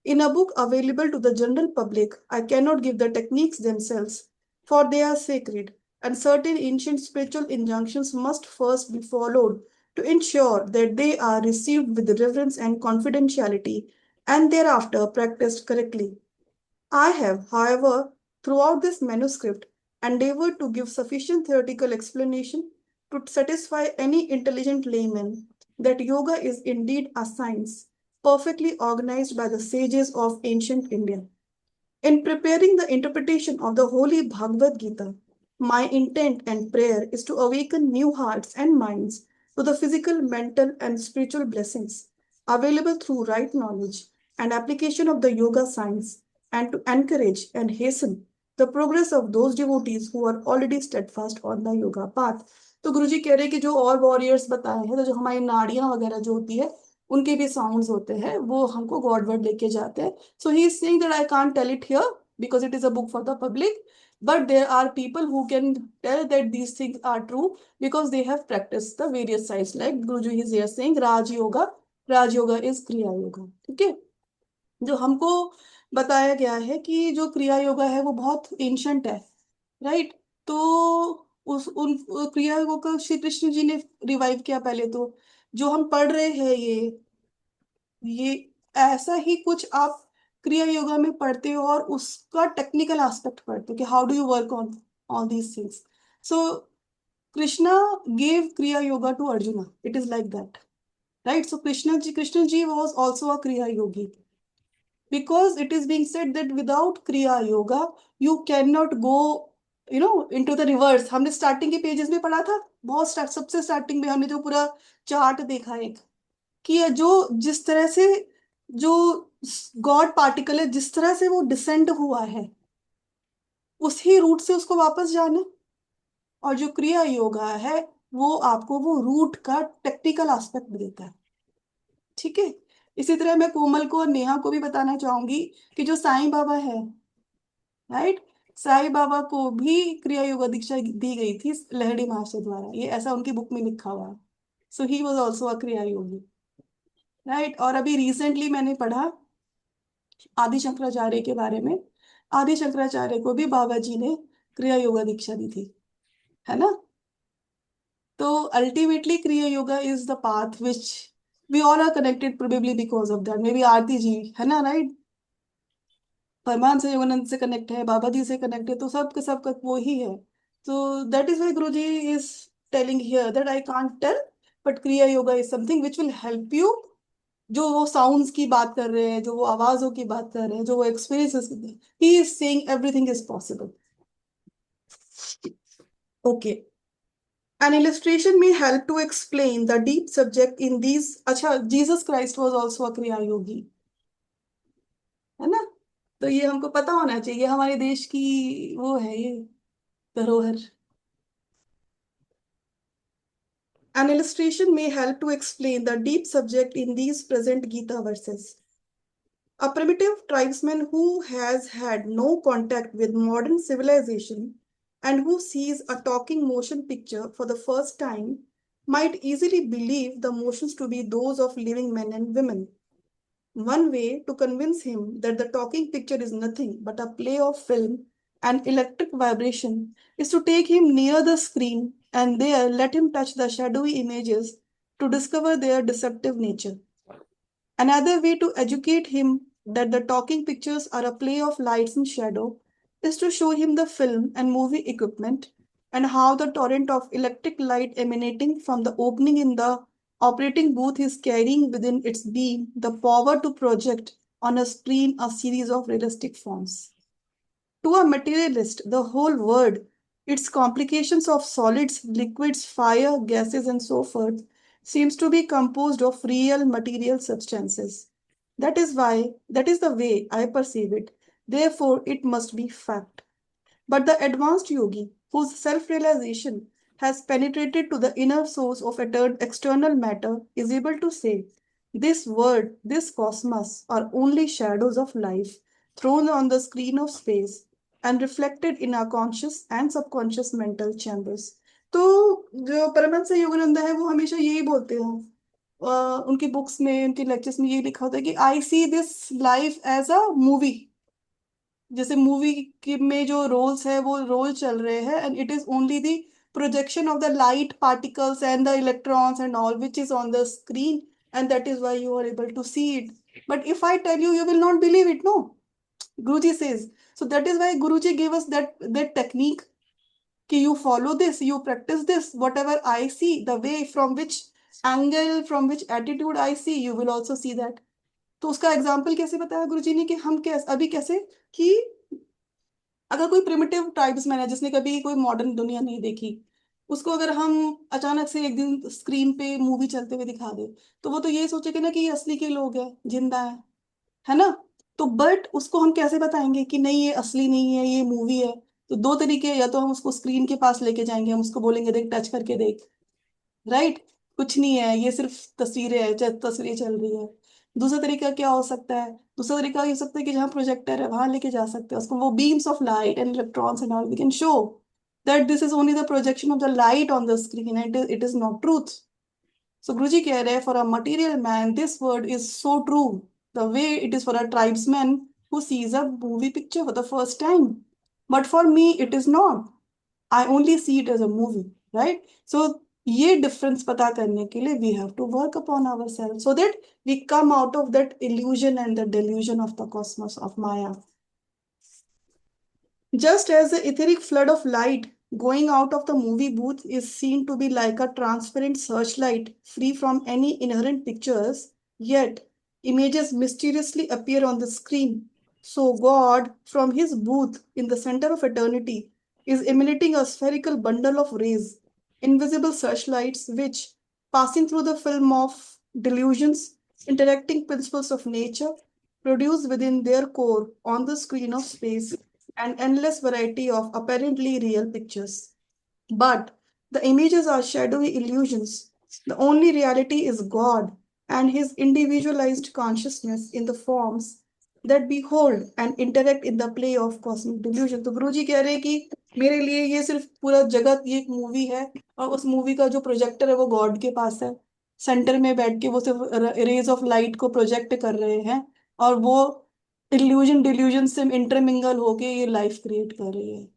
In a book available to the general public, I cannot give the techniques themselves, for they are sacred, and certain ancient spiritual injunctions must first be followed to ensure that they are received with reverence and confidentiality, and thereafter practiced correctly. I have, however, throughout this manuscript, endeavored to give sufficient theoretical explanation to satisfy any intelligent layman that yoga is indeed a science perfectly organized by the sages of ancient India. In preparing the interpretation of the Holy Bhagavad Gita, my intent and prayer is to awaken new hearts and minds to the physical, mental, and spiritual blessings available through right knowledge and application of the yoga science, and to encourage and hasten the progress of those devotees who are already steadfast on the yoga path. तो गुरुजी कह रहे हैं कि जो और warriors बताए हैं, तो जो हमारी नाड़ियां वगैरह जो होती है उनके भी साउंड्स होते हैं, वो हमको गॉडवर्ड लेके जाते हैं. So he is saying that I can't tell it here because it is a book for the public, but there are people who can tell that these things are true because they have practiced the various sides. Like Guruji is here saying Raj Yoga is Kriya Yoga. ठीक है, जो हमको बताया गया है कि जो क्रिया योगा है वो बहुत एंशंट है, राइट. तो उन क्रिया योगा को श्री कृष्ण जी ने रिवाइव किया पहले. तो जो हम पढ़ रहे हैं ये ऐसा ही कुछ आप क्रिया योगा में पढ़ते हो और उसका टेक्निकल एस्पेक्ट पढ़ते हो कि how do you work on all these things. So Krishna gave kriya yoga to Arjuna. It is like that, right. So Krishna ji was also a kriya yogi, because it is being said that without kriya yoga you cannot go into the reverse. हमने starting के pages में पढ़ा था, बहुत सबसे starting में हमने जो पूरा चार्ट देखा एक कि जो जिस तरह से जो गॉड पार्टिकल है जिस तरह से वो डिसेंड हुआ है उसी रूट से उसको वापस जाना, और जो क्रिया योगा है वो आपको वो रूट का टेक्निकल एस्पेक्ट देता है. ठीक है, इसी तरह मैं कोमल को और नेहा को भी बताना चाहूंगी कि जो साईं बाबा है, राइट, साईं बाबा को भी क्रिया योगा दीक्षा दी गई थी लहड़ी महाशय द्वारा. ये ऐसा उनकी बुक में लिखा हुआ है. सो he was also a kriya Yogi, right. और अभी रिसेंटली मैंने पढ़ा आदि शंकराचार्य के बारे में. आदि शंकराचार्य को भी बाबा जी ने क्रिया योगा दीक्षा दी थी, है ना. तो अल्टीमेटली क्रिया yoga is the path which we all are connected probably because of that. Maybe आरती जी है ना, राइट, परमानंद से योगानंद से कनेक्ट है, बाबा जी से कनेक्ट है, तो सब के सब का वो ही है. तो that is why Guruji is telling here that I can't tell, but kriya yoga is something which will help you. जो वो साउंड्स की बात कर रहे हैं, जो वो आवाजों की बात कर रहे हैं, जो वो experiences, he is saying everything is possible. Okay. An illustration may help to explain the deep subject in these. अच्छा, Jesus Christ was also a क्रिया योगी, है ना. तो ये हमको पता होना चाहिए, हमारे देश की वो है ये धरोहर. An illustration may help to explain the deep subject in these present Gita verses. A primitive tribesman who has had no contact with modern civilization and who sees a talking motion picture for the first time might easily believe the motions to be those of living men and women. One way to convince him that the talking picture is nothing but a play of film and electric vibration is to take him near the screen and there let him touch the shadowy images to discover their deceptive nature. Another way to educate him that the talking pictures are a play of lights and shadow is to show him the film and movie equipment and how the torrent of electric light emanating from the opening in the operating booth is carrying within its beam the power to project on a screen a series of realistic forms. To a materialist, the whole world, its complications of solids, liquids, fire, gases, and so forth, seems to be composed of real material substances. That is the way I perceive it. Therefore, it must be fact. But the advanced yogi, whose self realization has penetrated to the inner source of external matter, is able to say, this world, this cosmos, are only shadows of life thrown on the screen of space and reflected in our conscious and subconscious mental chambers. तो जो परमहंस योगानंद है वो हमेशा यही बोलते हैं, उनकी books में, उनके लेक्चर्स में ये लिखा होता है कि I see this life as a movie. जैसे मूवी के में जो रोल्स है वो रोल चल रहे हैं, and it is only the projection of the light particles and the electrons and all which is on the screen, and that is why you are able to see it. But if I tell you, you will not believe it, no? Guruji says. So that is why Guruji gave us that technique कि you follow this, you practice this, whatever I see, the way from which angle, from which attitude I see, you will also see that. तो उसका example कैसे बताया गुरुजी ने कि हम कैसे अभी कैसे कि अगर कोई प्रिमिटिव ट्राइब्समैन है जिसने कभी कोई मॉडर्न दुनिया नहीं देखी, उसको अगर हम अचानक से एक दिन स्क्रीन पे मूवी चलते हुए दिखा दे, तो वो तो ये सोचेगा ना कि ये असली के लोग हैं, जिंदा है ना? तो बट उसको हम कैसे बताएंगे कि नहीं ये असली नहीं है, ये मूवी है? तो दो तरीके, या तो हम उसको स्क्रीन के पास लेके जाएंगे, हम उसको बोलेंगे देख, टच करके देख, राइट, कुछ नहीं है, ये सिर्फ तस्वीरें है, तस्वीरें चल रही है. दूसरा तरीका क्या हो सकता है? दूसरा तरीका ये हो सकता है कि जहाँ प्रोजेक्टर है वहां लेके जा सकते हैं उसको, वो beams of light and electrons and all, we can show that this is only the projection of the light on the screen, and it is not truth. So Guruji कह रहे हैं, for a material man this word is so true, the way it is for a tribesman who sees a movie picture for the first time. But for me, it is not. I only see it as a movie, right? So ये difference पता करने के लिए we have to work upon ourselves so that we come out of that illusion and the delusion of the cosmos of Maya. Just as the etheric flood of light going out of the movie booth is seen to be like a transparent searchlight free from any inherent pictures, yet images mysteriously appear on the screen. So God, from his booth in the center of eternity, is emanating a spherical bundle of rays, invisible searchlights, which, passing through the film of delusions, interacting principles of nature, produce within their core on the screen of space an endless variety of apparently real pictures. But the images are shadowy illusions. The only reality is God and his individualized consciousness in the forms that behold and interact in the play of cosmic delusion. तो गुरुजी कह रहे हैं कि मेरे लिए ये सिर्फ पूरा जगत ये एक मूवी है, और उस मूवी का जो प्रोजेक्टर है वो गॉड के पास है, सेंटर में बैठ के वो सिर्फ रेज ऑफ लाइट को प्रोजेक्ट कर रहे हैं, और वो इल्यूजन डिल्यूजन से इंटरमिंगल होके ये लाइफ क्रिएट कर रही है.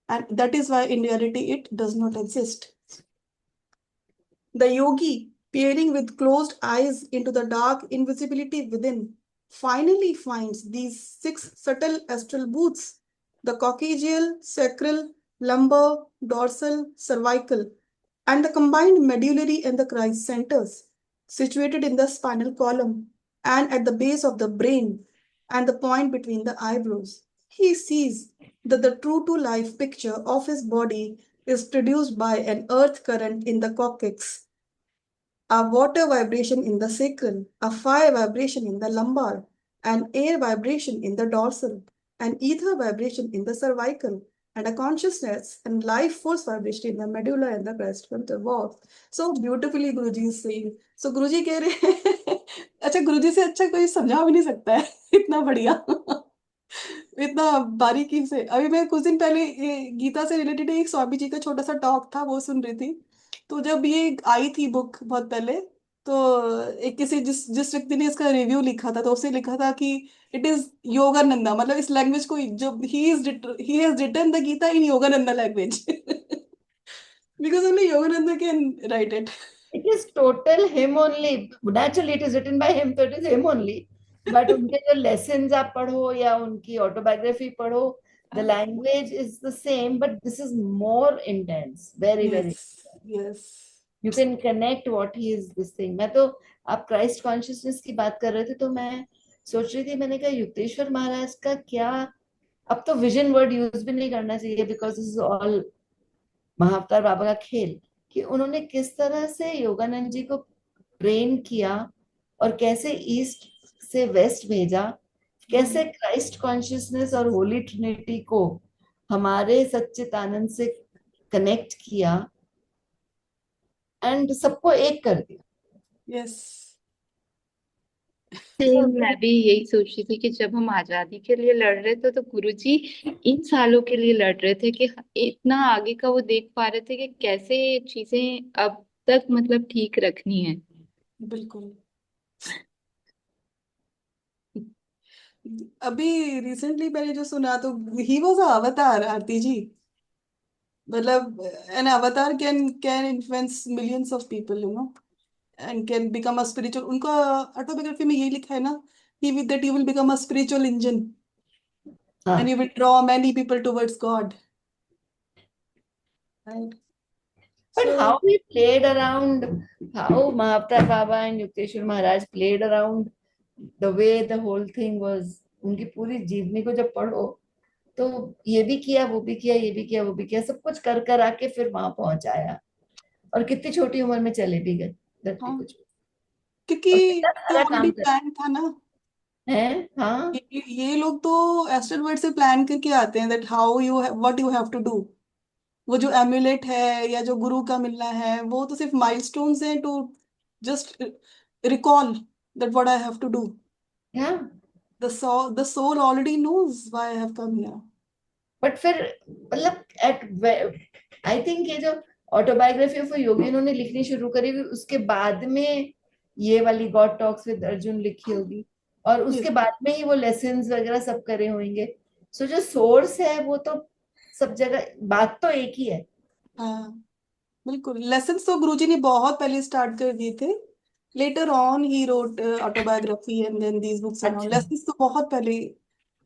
And that is why in reality it does not exist. The yogi, peering with closed eyes into the dark invisibility within, finally finds these 6 subtle astral booths: the coccygeal, sacral, lumbar, dorsal, cervical, and the combined medullary and the Christ centers, situated in the spinal column and at the base of the brain and the point between the eyebrows. He sees that the true to life picture of his body is produced by an earth current in the coccyx, a water vibration in the sacral, a fire vibration in the lumbar, an air vibration in the dorsal, an ether vibration in the cervical, and a consciousness and life force vibration in the medulla and the crest frontal. Wow, so beautifully Guruji is saying. So Guruji कह रहे हैं अच्छा, गुरुजी से अच्छा कोई समझा भी नहीं सकता है इतना बढ़िया इतना बारीकी से. अभी मैं कुछ दिन पहले ये गीता से रिलेटेड एक स्वामी जी का छोटा सा टॉक था, वो सुन रही थी. तो जब ये आई थी बुक बहुत पहले, तो एक किसी जिस जिस व्यक्ति ने इसका रिव्यू लिखा था, तो उसने लिखा था कि इट इज योगानंदा, मतलब इस लैंग्वेज को, जो he has written the Gita in Yogananda language. because only Yogananda can write it. It is total him only. Naturally, it is written by him, so it is him only. But उनके जो lessons आप पढ़ो या उनकी autobiography पढ़ो, the language is the same, but this is more intense. Very, very. Yes, yes. You can connect what he is this thing. मैं तो आप Christ consciousness की बात कर रहे थे तो मैं सोच रही थी, मैंने कहा युक्तेश्वर महाराज का क्या, अब तो विजन वर्ड यूज भी नहीं करना चाहिए बिकॉज दिस इज ऑल महाअवतार बाबा का खेल, कि उन्होंने किस तरह से योगानंद जी को ट्रेन किया और कैसे ईस्ट से वेस्ट भेजा, कैसे क्राइस्ट कॉन्शियसनेस और होली ट्रिनिटी को हमारे सच्चिदानंद से कनेक्ट किया एंड सबको एक कर दिया. Yes. सेम मैं भी यही सोच रही थी कि जब हम आजादी के लिए लड़ रहे थे तो गुरुजी इन सालों के लिए लड़ रहे थे कि इतना आगे का वो देख पा रहे थे कि कैसे चीजें अब तक मतलब ठीक रखनी है. बिल्कुल. अभी रिसेंटली मैंने जो सुना तो ही वॉज अवतार, आरती जी. मतलब an avatar can influence millions of people, you know, and can become a spiritual. उनका ऑटोबायोग्राफी में यही लिखा है ना, he with that you will become a spiritual engine and you will draw many people towards God. Right. But how we played around, how Mahavtar Baba and Yukteswar Maharaj played around the way the whole thing was, उनकी पूरी जीवनी को जब पढ़ो तो ये भी किया, वो भी किया, ये भी किया, वो भी किया, सब कुछ कर कर आके फिर वहां पहुंचाया और कितनी छोटी उम्र में चले भी गए. हाँ, कुछ क्योंकि तो तो ऑलरेडी प्लान था ना. है. हाँ, ये लोग तो एस्ट्रल वर्ल्ड से प्लान करके आते हैं that how you what you have to do. वो जो एम्यूलेट है या जो गुरु का मिलना है वो तो सिर्फ माइलस्टोन्स हैं to just recall that what I have to do. yeah. The soul already knows why I have come here. But फिर मतलब एट आई थिंक ये जो ऑटोबायोग्राफी ऑफ योगी इन्होंने लिखनी शुरू करी उसके बाद में ये वाली गॉड टॉक्स विद अर्जुन लिखी होगी और उसके बाद में ही वो लेसन्स वगैरह सब करे होंगे. सो जो सोर्स है वो तो सब जगह बात तो एक ही है. हाँ, बिल्कुल. लेसन्स तो गुरुजी ने बहुत पहले स्टार्ट कर दिए थे. Later on he wrote autobiography and then these books and all. Lessons तो बहुत पहले,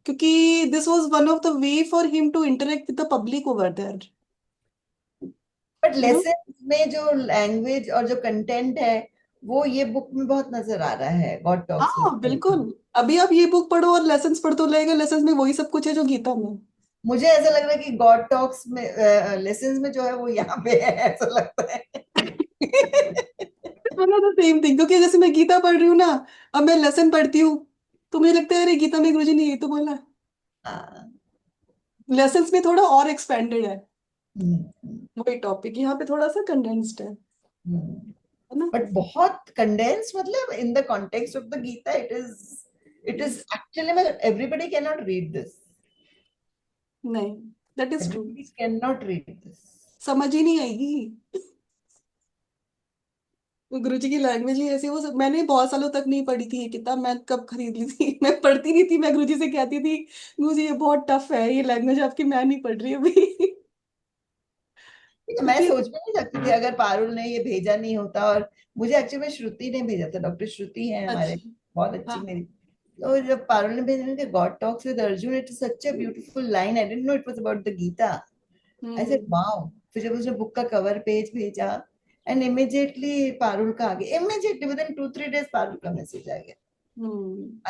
क्योंकि this was one of the way for him to interact with the public over there. But lesson में जो लैंग्वेज और जो कंटेंट है वो ये बुक में बहुत नजर आ रहा है गॉड टॉक्स. हाँ, बिल्कुल. अभी आप ये बुक पढ़ो और लेसन्स पढ़ तो लगेगा लेसन्स में वही सब कुछ है जो गीता में. मुझे ऐसा लग रहा है कि गॉड टॉक्स में लेसन्स में जो है वो यहाँ पे है, ऐसा लगता है. सेम थिंग, क्योंकि जैसे मैं गीता पढ़ रही हूँ ना, अब मैं लेसन पढ़ती हूँ तो मुझे लगता है अरे गीता में गुरुजी ने ये तो बोला. लेसन्स में थोड़ा और एक्सपेंडेड है वही टॉपिक, यहाँ पे थोड़ा सा कंडेंस्ड है ना. बट बहुत कंडेंस मतलब in the context of the Gita it is actually everybody can not read this. नहीं, that is true. Can not read this. समझ ही नहीं आएगी. वो गुरुजी की लैंग्वेज ही ऐसी. वो मैंने बहुत सालों तक नहीं पढ़ी थी ये किताब. मैं कब खरीद ली थी मैं पढ़ती नहीं थी. मैं गुरुजी से कहती थी गुरुजी ये बहुत टफ है ये लैंग्वेज आपकी, मैं नहीं पढ़ रही अभी. मैं सोच भी नहीं सकती थी अगर पारुल ने ये भेजा नहीं होता. और मुझे एक्चुअली में श्रुति ने भेजा था, डॉक्टर श्रुति है हमारे, बहुत अच्छी मेरी. तो जब पारुल ने भेजा God talks with Arjun, it is such a beautiful line. I didn't know it was about the Gita. I said wow. फिर जब उसने बुक का कवर पेज भेजा एंड इमीडिएटली पारुल का आ गया, immediately within 2-3 days Parul का मैसेज आ गया.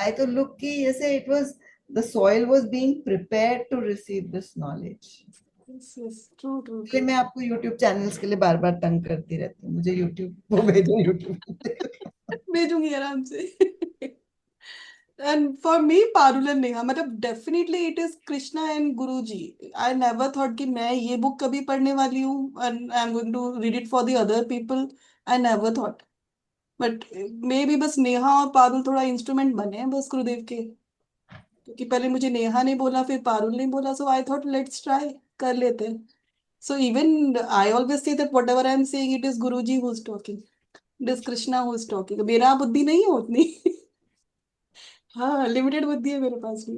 आई तो लुक कि जैसे it was the soil was being prepared to receive this knowledge. इसलिए मैं आपको YouTube चैनल्स के लिए बार बार तंग करती रहती हूँ. मुझे YouTube वो भेजो, YouTube भेजूंगी आराम से. And for me, Parul and Neha, मतलब definitely it is Krishna and Guruji. I never thought कि मैं ये बुक कभी पढ़ने वाली हूँ and I'm going to read it for the other people. I never thought. But maybe बस नेहा और पारुल थोड़ा इंस्ट्रूमेंट बने हैं बस गुरुदेव के. क्योंकि पहले मुझे नेहा ने बोला फिर पारुल ने बोला, so I thought let's try, कर लेते हैं. So even I always say that whatever I am saying, it is Guruji who's talking. It is Krishna who's talking. मेरा बुद्धि नहीं है उतनी. हाँ, लिमिटेड बुद्धि है मेरे पास भी.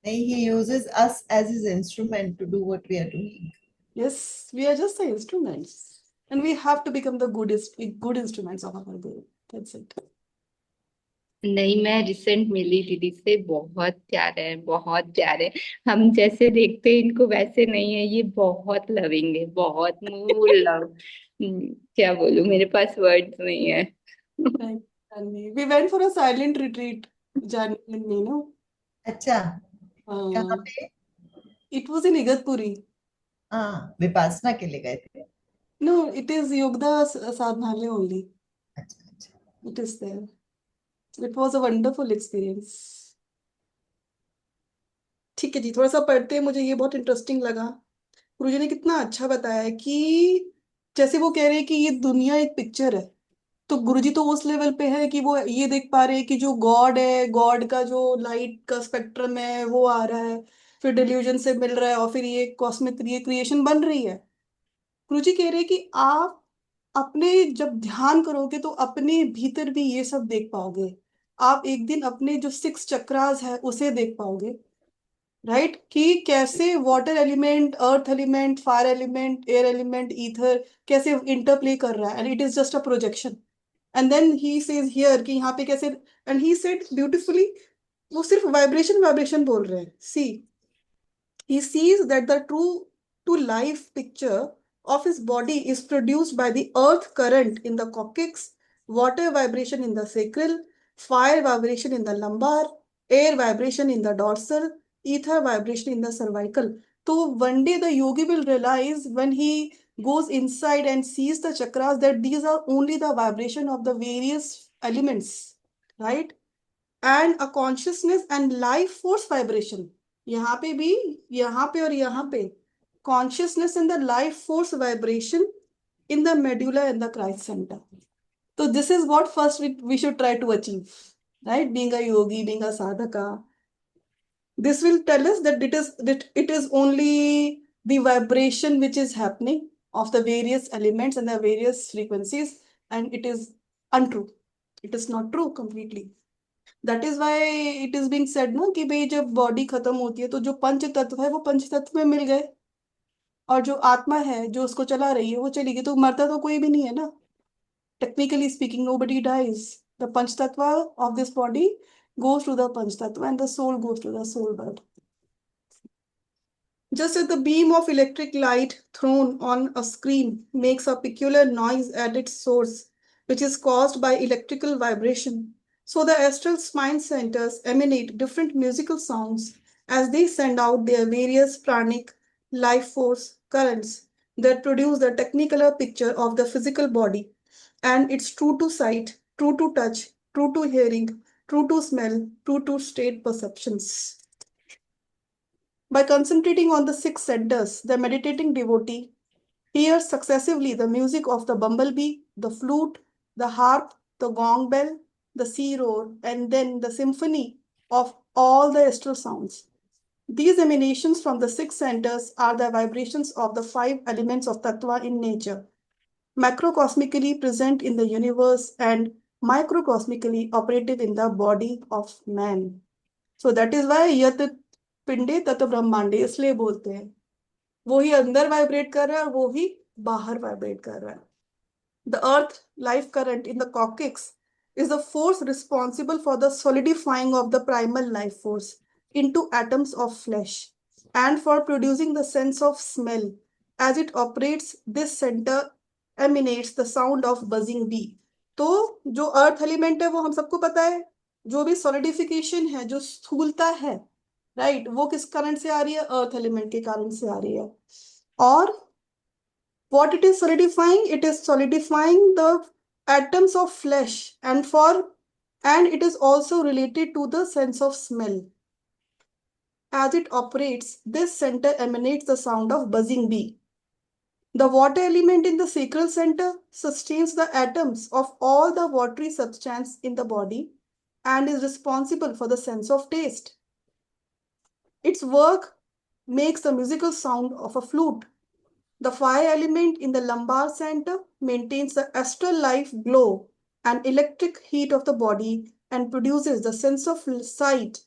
नहीं, he uses us as his instrument to do what we are doing. Yes, we are just the instruments, and we have to become the good instruments of our Guru. That's it. नहीं, मैं recent मिली दीदी से, बहुत प्यारे हैं, बहुत प्यारे। हम जैसे देखते हैं इनको वैसे नहीं है, ये बहुत लविंग है, बहुत मूल लव। क्या बोलूं, मेरे पास वर्ड्स नहीं है। Right. And we went for a silent retreat, January, you know. अच्छा, कहाँ Uh, पे? it was in Igatpuri. हाँ, विपासना के लिए गए थे। No, it is Yogda Sadhanalaya only. अच्छा अच्छा। It is there. It was a wonderful experience. ठीक है जी, थोड़ा सा पढ़ते हैं, मुझे ये बहुत इंटरेस्टिंग लगा। गुरुजी ने कितना अच्छा बताया है कि जैसे वो कह रहे हैं कि ये दुनिया एक पिक्चर है, तो गुरुजी तो उस लेवल पे है कि वो ये देख पा रहे हैं कि जो गॉड है, गॉड का जो लाइट का स्पेक्ट्रम है वो आ रहा है, फिर डिल्यूजन से मिल रहा है, और फिर ये कॉस्मिक ये क्रिएशन बन रही है। गुरुजी कह रहे हैं कि आप अपने जब ध्यान करोगे तो अपने भीतर भी ये सब देख पाओगे। आप एक दिन अपने जो 6 चक्रास है उसे देख पाओगे, राइट, कि कैसे water element, earth element, fire element, air element, ether कैसे इंटरप्ले कर रहा है, and it is just a projection. And then he says here कि यहाँ पे कैसे, एंड ही सेड ब्यूटिफुली, वो सिर्फ वाइब्रेशन वाइब्रेशन बोल रहे हैं। सी, he sees that the true to life picture of his body is produced by the earth current in the coccyx, water vibration in the sacral, fire vibration in the lumbar, air vibration in the dorsal, ether vibration in the cervical. So one day the yogi will realize when he goes inside and sees the chakras that these are only the vibration of the various elements, right? And a consciousness and life force vibration, यहाँ पे भी, यहाँ पे और यहाँ पे, consciousness and the life force vibration in the medulla and the Christ center. So this is what first we should try to achieve, right? Being a yogi, being a sadhaka, this will tell us that it is only the vibration which is happening of the various elements and the various frequencies, and it is untrue. It is not true completely. That is why it is being said ना कि भाई जब body खत्म होती है तो जो पंच तत्व है वो पंच तत्व में मिल गए, और जो आत्मा है जो उसको चला रही है वो चली गई, तो मरता तो कोई भी नहीं है ना। Technically speaking nobody dies, the पंच तत्व of this body goes to the panch tattva and the soul goes to the soul bud. Just as the beam of electric light thrown on a screen makes a peculiar noise at its source, which is caused by electrical vibration, so the astral spine centers emanate different musical sounds as they send out their various pranic life force currents that produce the technicolor picture of the physical body. And it's true to sight, true to touch, true to hearing, true to smell, true to state perceptions. By concentrating on the 6 centers, the meditating devotee hears successively the music of the bumblebee, the flute, the harp, the gong bell, the sea roar, and then the symphony of all the astral sounds. These emanations from the 6 centers are the vibrations of the 5 elements of Tattva in nature, macrocosmically present in the universe and microcosmically operative in the body of man. So that is why yat पिंडे तत् ब्रह्मांडे इसलिए बोलते हैं, वो ही अंदर vibrate कर रहा है और वो ही बाहर वाइब्रेट कर रहा है। The earth life current in the coccyx is the force responsible for the solidifying of the primal life force into atoms of flesh and for producing the sense of smell. As it operates, this center emanates the sound of buzzing bee. तो जो earth element है वो हम सबको पता है, जो भी सॉलिडिफिकेशन है, जो स्थूलता है, राइट, वो किस कारण से आ रही है? अर्थ एलिमेंट के कारण से आ रही है। और what it is solidifying? It is solidifying the atoms of flesh, and it is also related to the sense of smell. As it operates, this center emanates the sound of buzzing bee. The water element in the sacral center sustains the atoms of all the watery substance in the body and is responsible for the sense of taste. Its work makes the musical sound of a flute. The fire element in the lumbar center maintains the astral life glow and electric heat of the body and produces the sense of sight,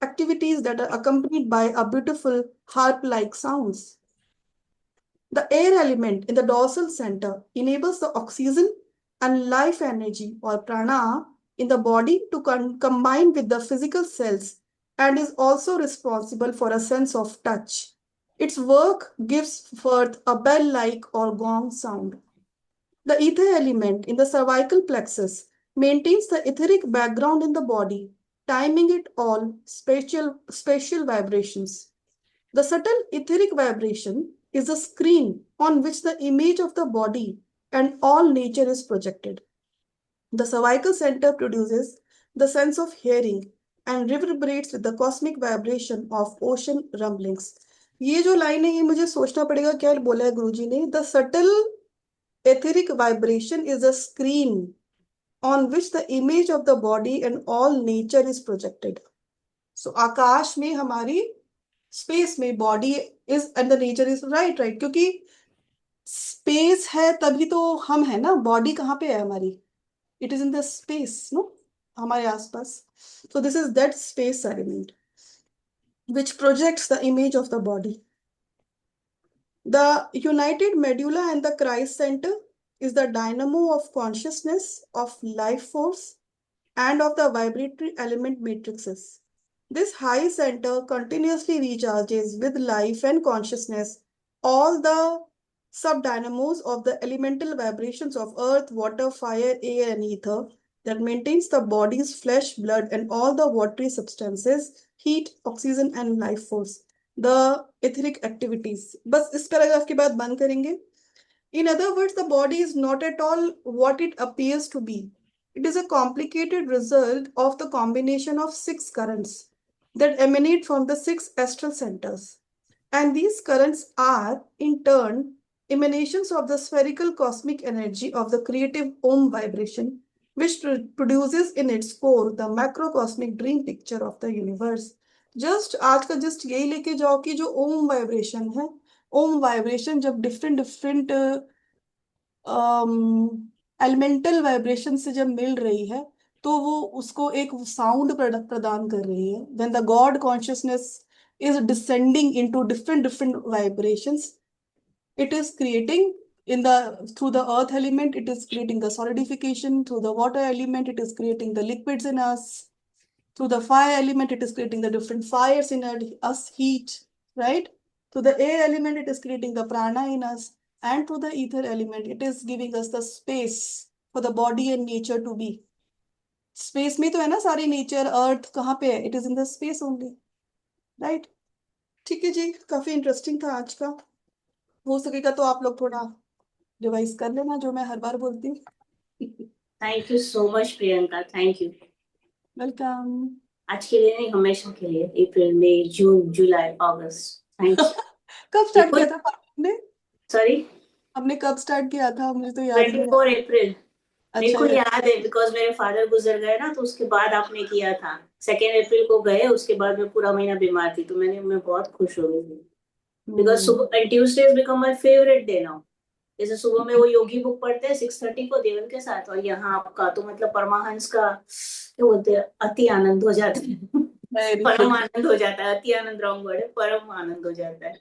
activities that are accompanied by a beautiful harp-like sounds. The air element in the dorsal center enables the oxygen and life energy or prana in the body to combine with the physical cells and is also responsible for a sense of touch. Its work gives forth a bell-like or gong sound. The ether element in the cervical plexus maintains the etheric background in the body, timing it all spatial vibrations. The subtle etheric vibration is a screen on which the image of the body and all nature is projected. The cervical center produces the sense of hearing and reverberates with the cosmic vibration of ocean rumblings. ये जो line है ये मुझे सोचना पड़ेगा क्या बोला है गुरुजी ने. The subtle etheric vibration is a screen on which the image of the body and all nature is projected. So आकाश में हमारी स्पेस में body is and the nature is right क्योंकि स्पेस है तभी तो हम है ना. बॉडी कहाँ पे है हमारी? It is in the space no, हमारे आसपास. So this is that space element which projects the image of the body. The united medulla and the Christ center is the dynamo of consciousness, of life force, and of the vibratory element matrices. This high center continuously recharges with life and consciousness all the subdynamos of the elemental vibrations of earth, water, fire, air, and ether that maintains the body's flesh, blood, and all the watery substances, heat, oxygen, and life force. The etheric activities. बस इस paragraph के बाद बंद करेंगे. In other words, the body is not at all what it appears to be. It is a complicated result of the combination of 6 currents that emanate from the 6 astral centers. And these currents are, in turn, emanations of the spherical cosmic energy of the creative Om vibration, which produces in its core the macrocosmic dream picture of the universe. Just आज का just यही लेके जाओ कि जो ओम vibration है, ओम vibration जब different different elemental vibration से जब मिल रही है तो वो उसको एक साउंड प्रदान कर रही है. When the God consciousness is descending into different vibrations, it is creating in the through the earth element, it is creating the solidification. Through the water element, it is creating the liquids in us. Through the fire element, it is creating the different fires in us, heat, right? Through the air element, it is creating the prana in us. And through the ether element, it is giving us the space for the body and nature to be. Space में तो है ना सारी nature, earth कहाँ पे है? It is in the space only, right? ठीक है जी, काफी इंटरेस्टिंग था आज का. हो सकेगा तो आप लोग थोड़ा रिवाइज कर लेना जो मैं हर बार बोलती हूँ. Thank you so much Priyanka, thank you. Welcome. आज के लिए नहीं, हमेशा के लिए. अप्रैल, मई, जून, जुलाई, अगस्त. Thank you. कब स्टार्ट किया था आपने? सॉरी, हमने कब स्टार्ट किया था? मुझे तो याद नहीं है. 24 अप्रैल. मेरे अच्छा को याद है बिकॉज मेरे फादर गुजर गए ना, तो उसके बाद आपने किया था. 2 अप्रैल को गए, उसके बाद मैं पूरा महीना बीमार थी, तो मैं बहुत खुश हो गई थी. बिकॉज सुबह Tuesdays become my favourite day now. जैसे सुबह में वो योगी बुक पढ़ते हैं 6:30 को देवन के साथ, और यहाँ आपका तो मतलब परमाहंस का क्या बोलते हैं, अति आनंद हो जाता है. परम आनंद हो जाता है. अति आनंद रॉन्ग वर्ड है, परम आनंद हो जाता है.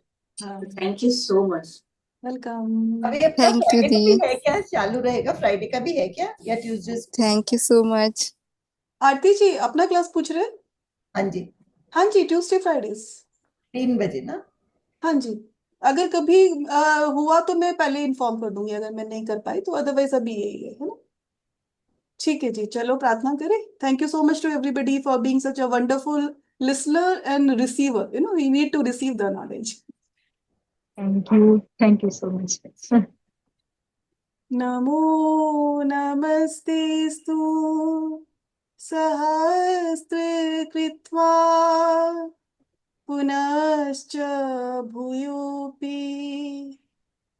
Thank you so much. Welcome. अभी अपना थैंक यू फ्राइडे का दी. भी है क्या? चालू रहेगा? फ्राइडे का भी है क्या या Tuesday? Thank you so much. Aarti ji अपना क्लास पूछ रहे हैं? हाँ जी, हाँ जी, ट्यूसडे फ्राइडेज 3 बजे ना. हाँ जी. अगर कभी हुआ तो मैं पहले इन्फॉर्म कर दूंगी, अगर मैं नहीं कर पाई तो. अदरवाइज अभी यही है ना. ठीक है जी, चलो प्रार्थना करें. Thank you so much to everybody for being such a wonderful listener and receiver. We need to receive the knowledge. Thank you so much. नमो नमस्तेस्तु सहस्रकृत्वा पुनश्च भूयोऽपि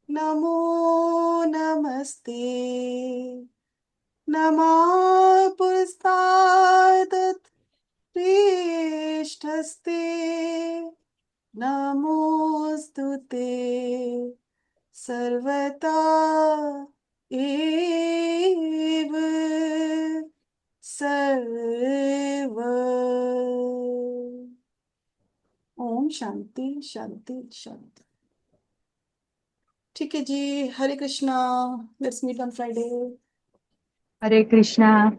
नमो नमस्ते. नमः पुरस्तात् पृष्ठस्ते नमोऽस्तुते सर्वदा एव सर्व. ओम शांति शांति शांति. ठीक है जी, Hare Krishna, let's meet on Friday. Hare Krishna.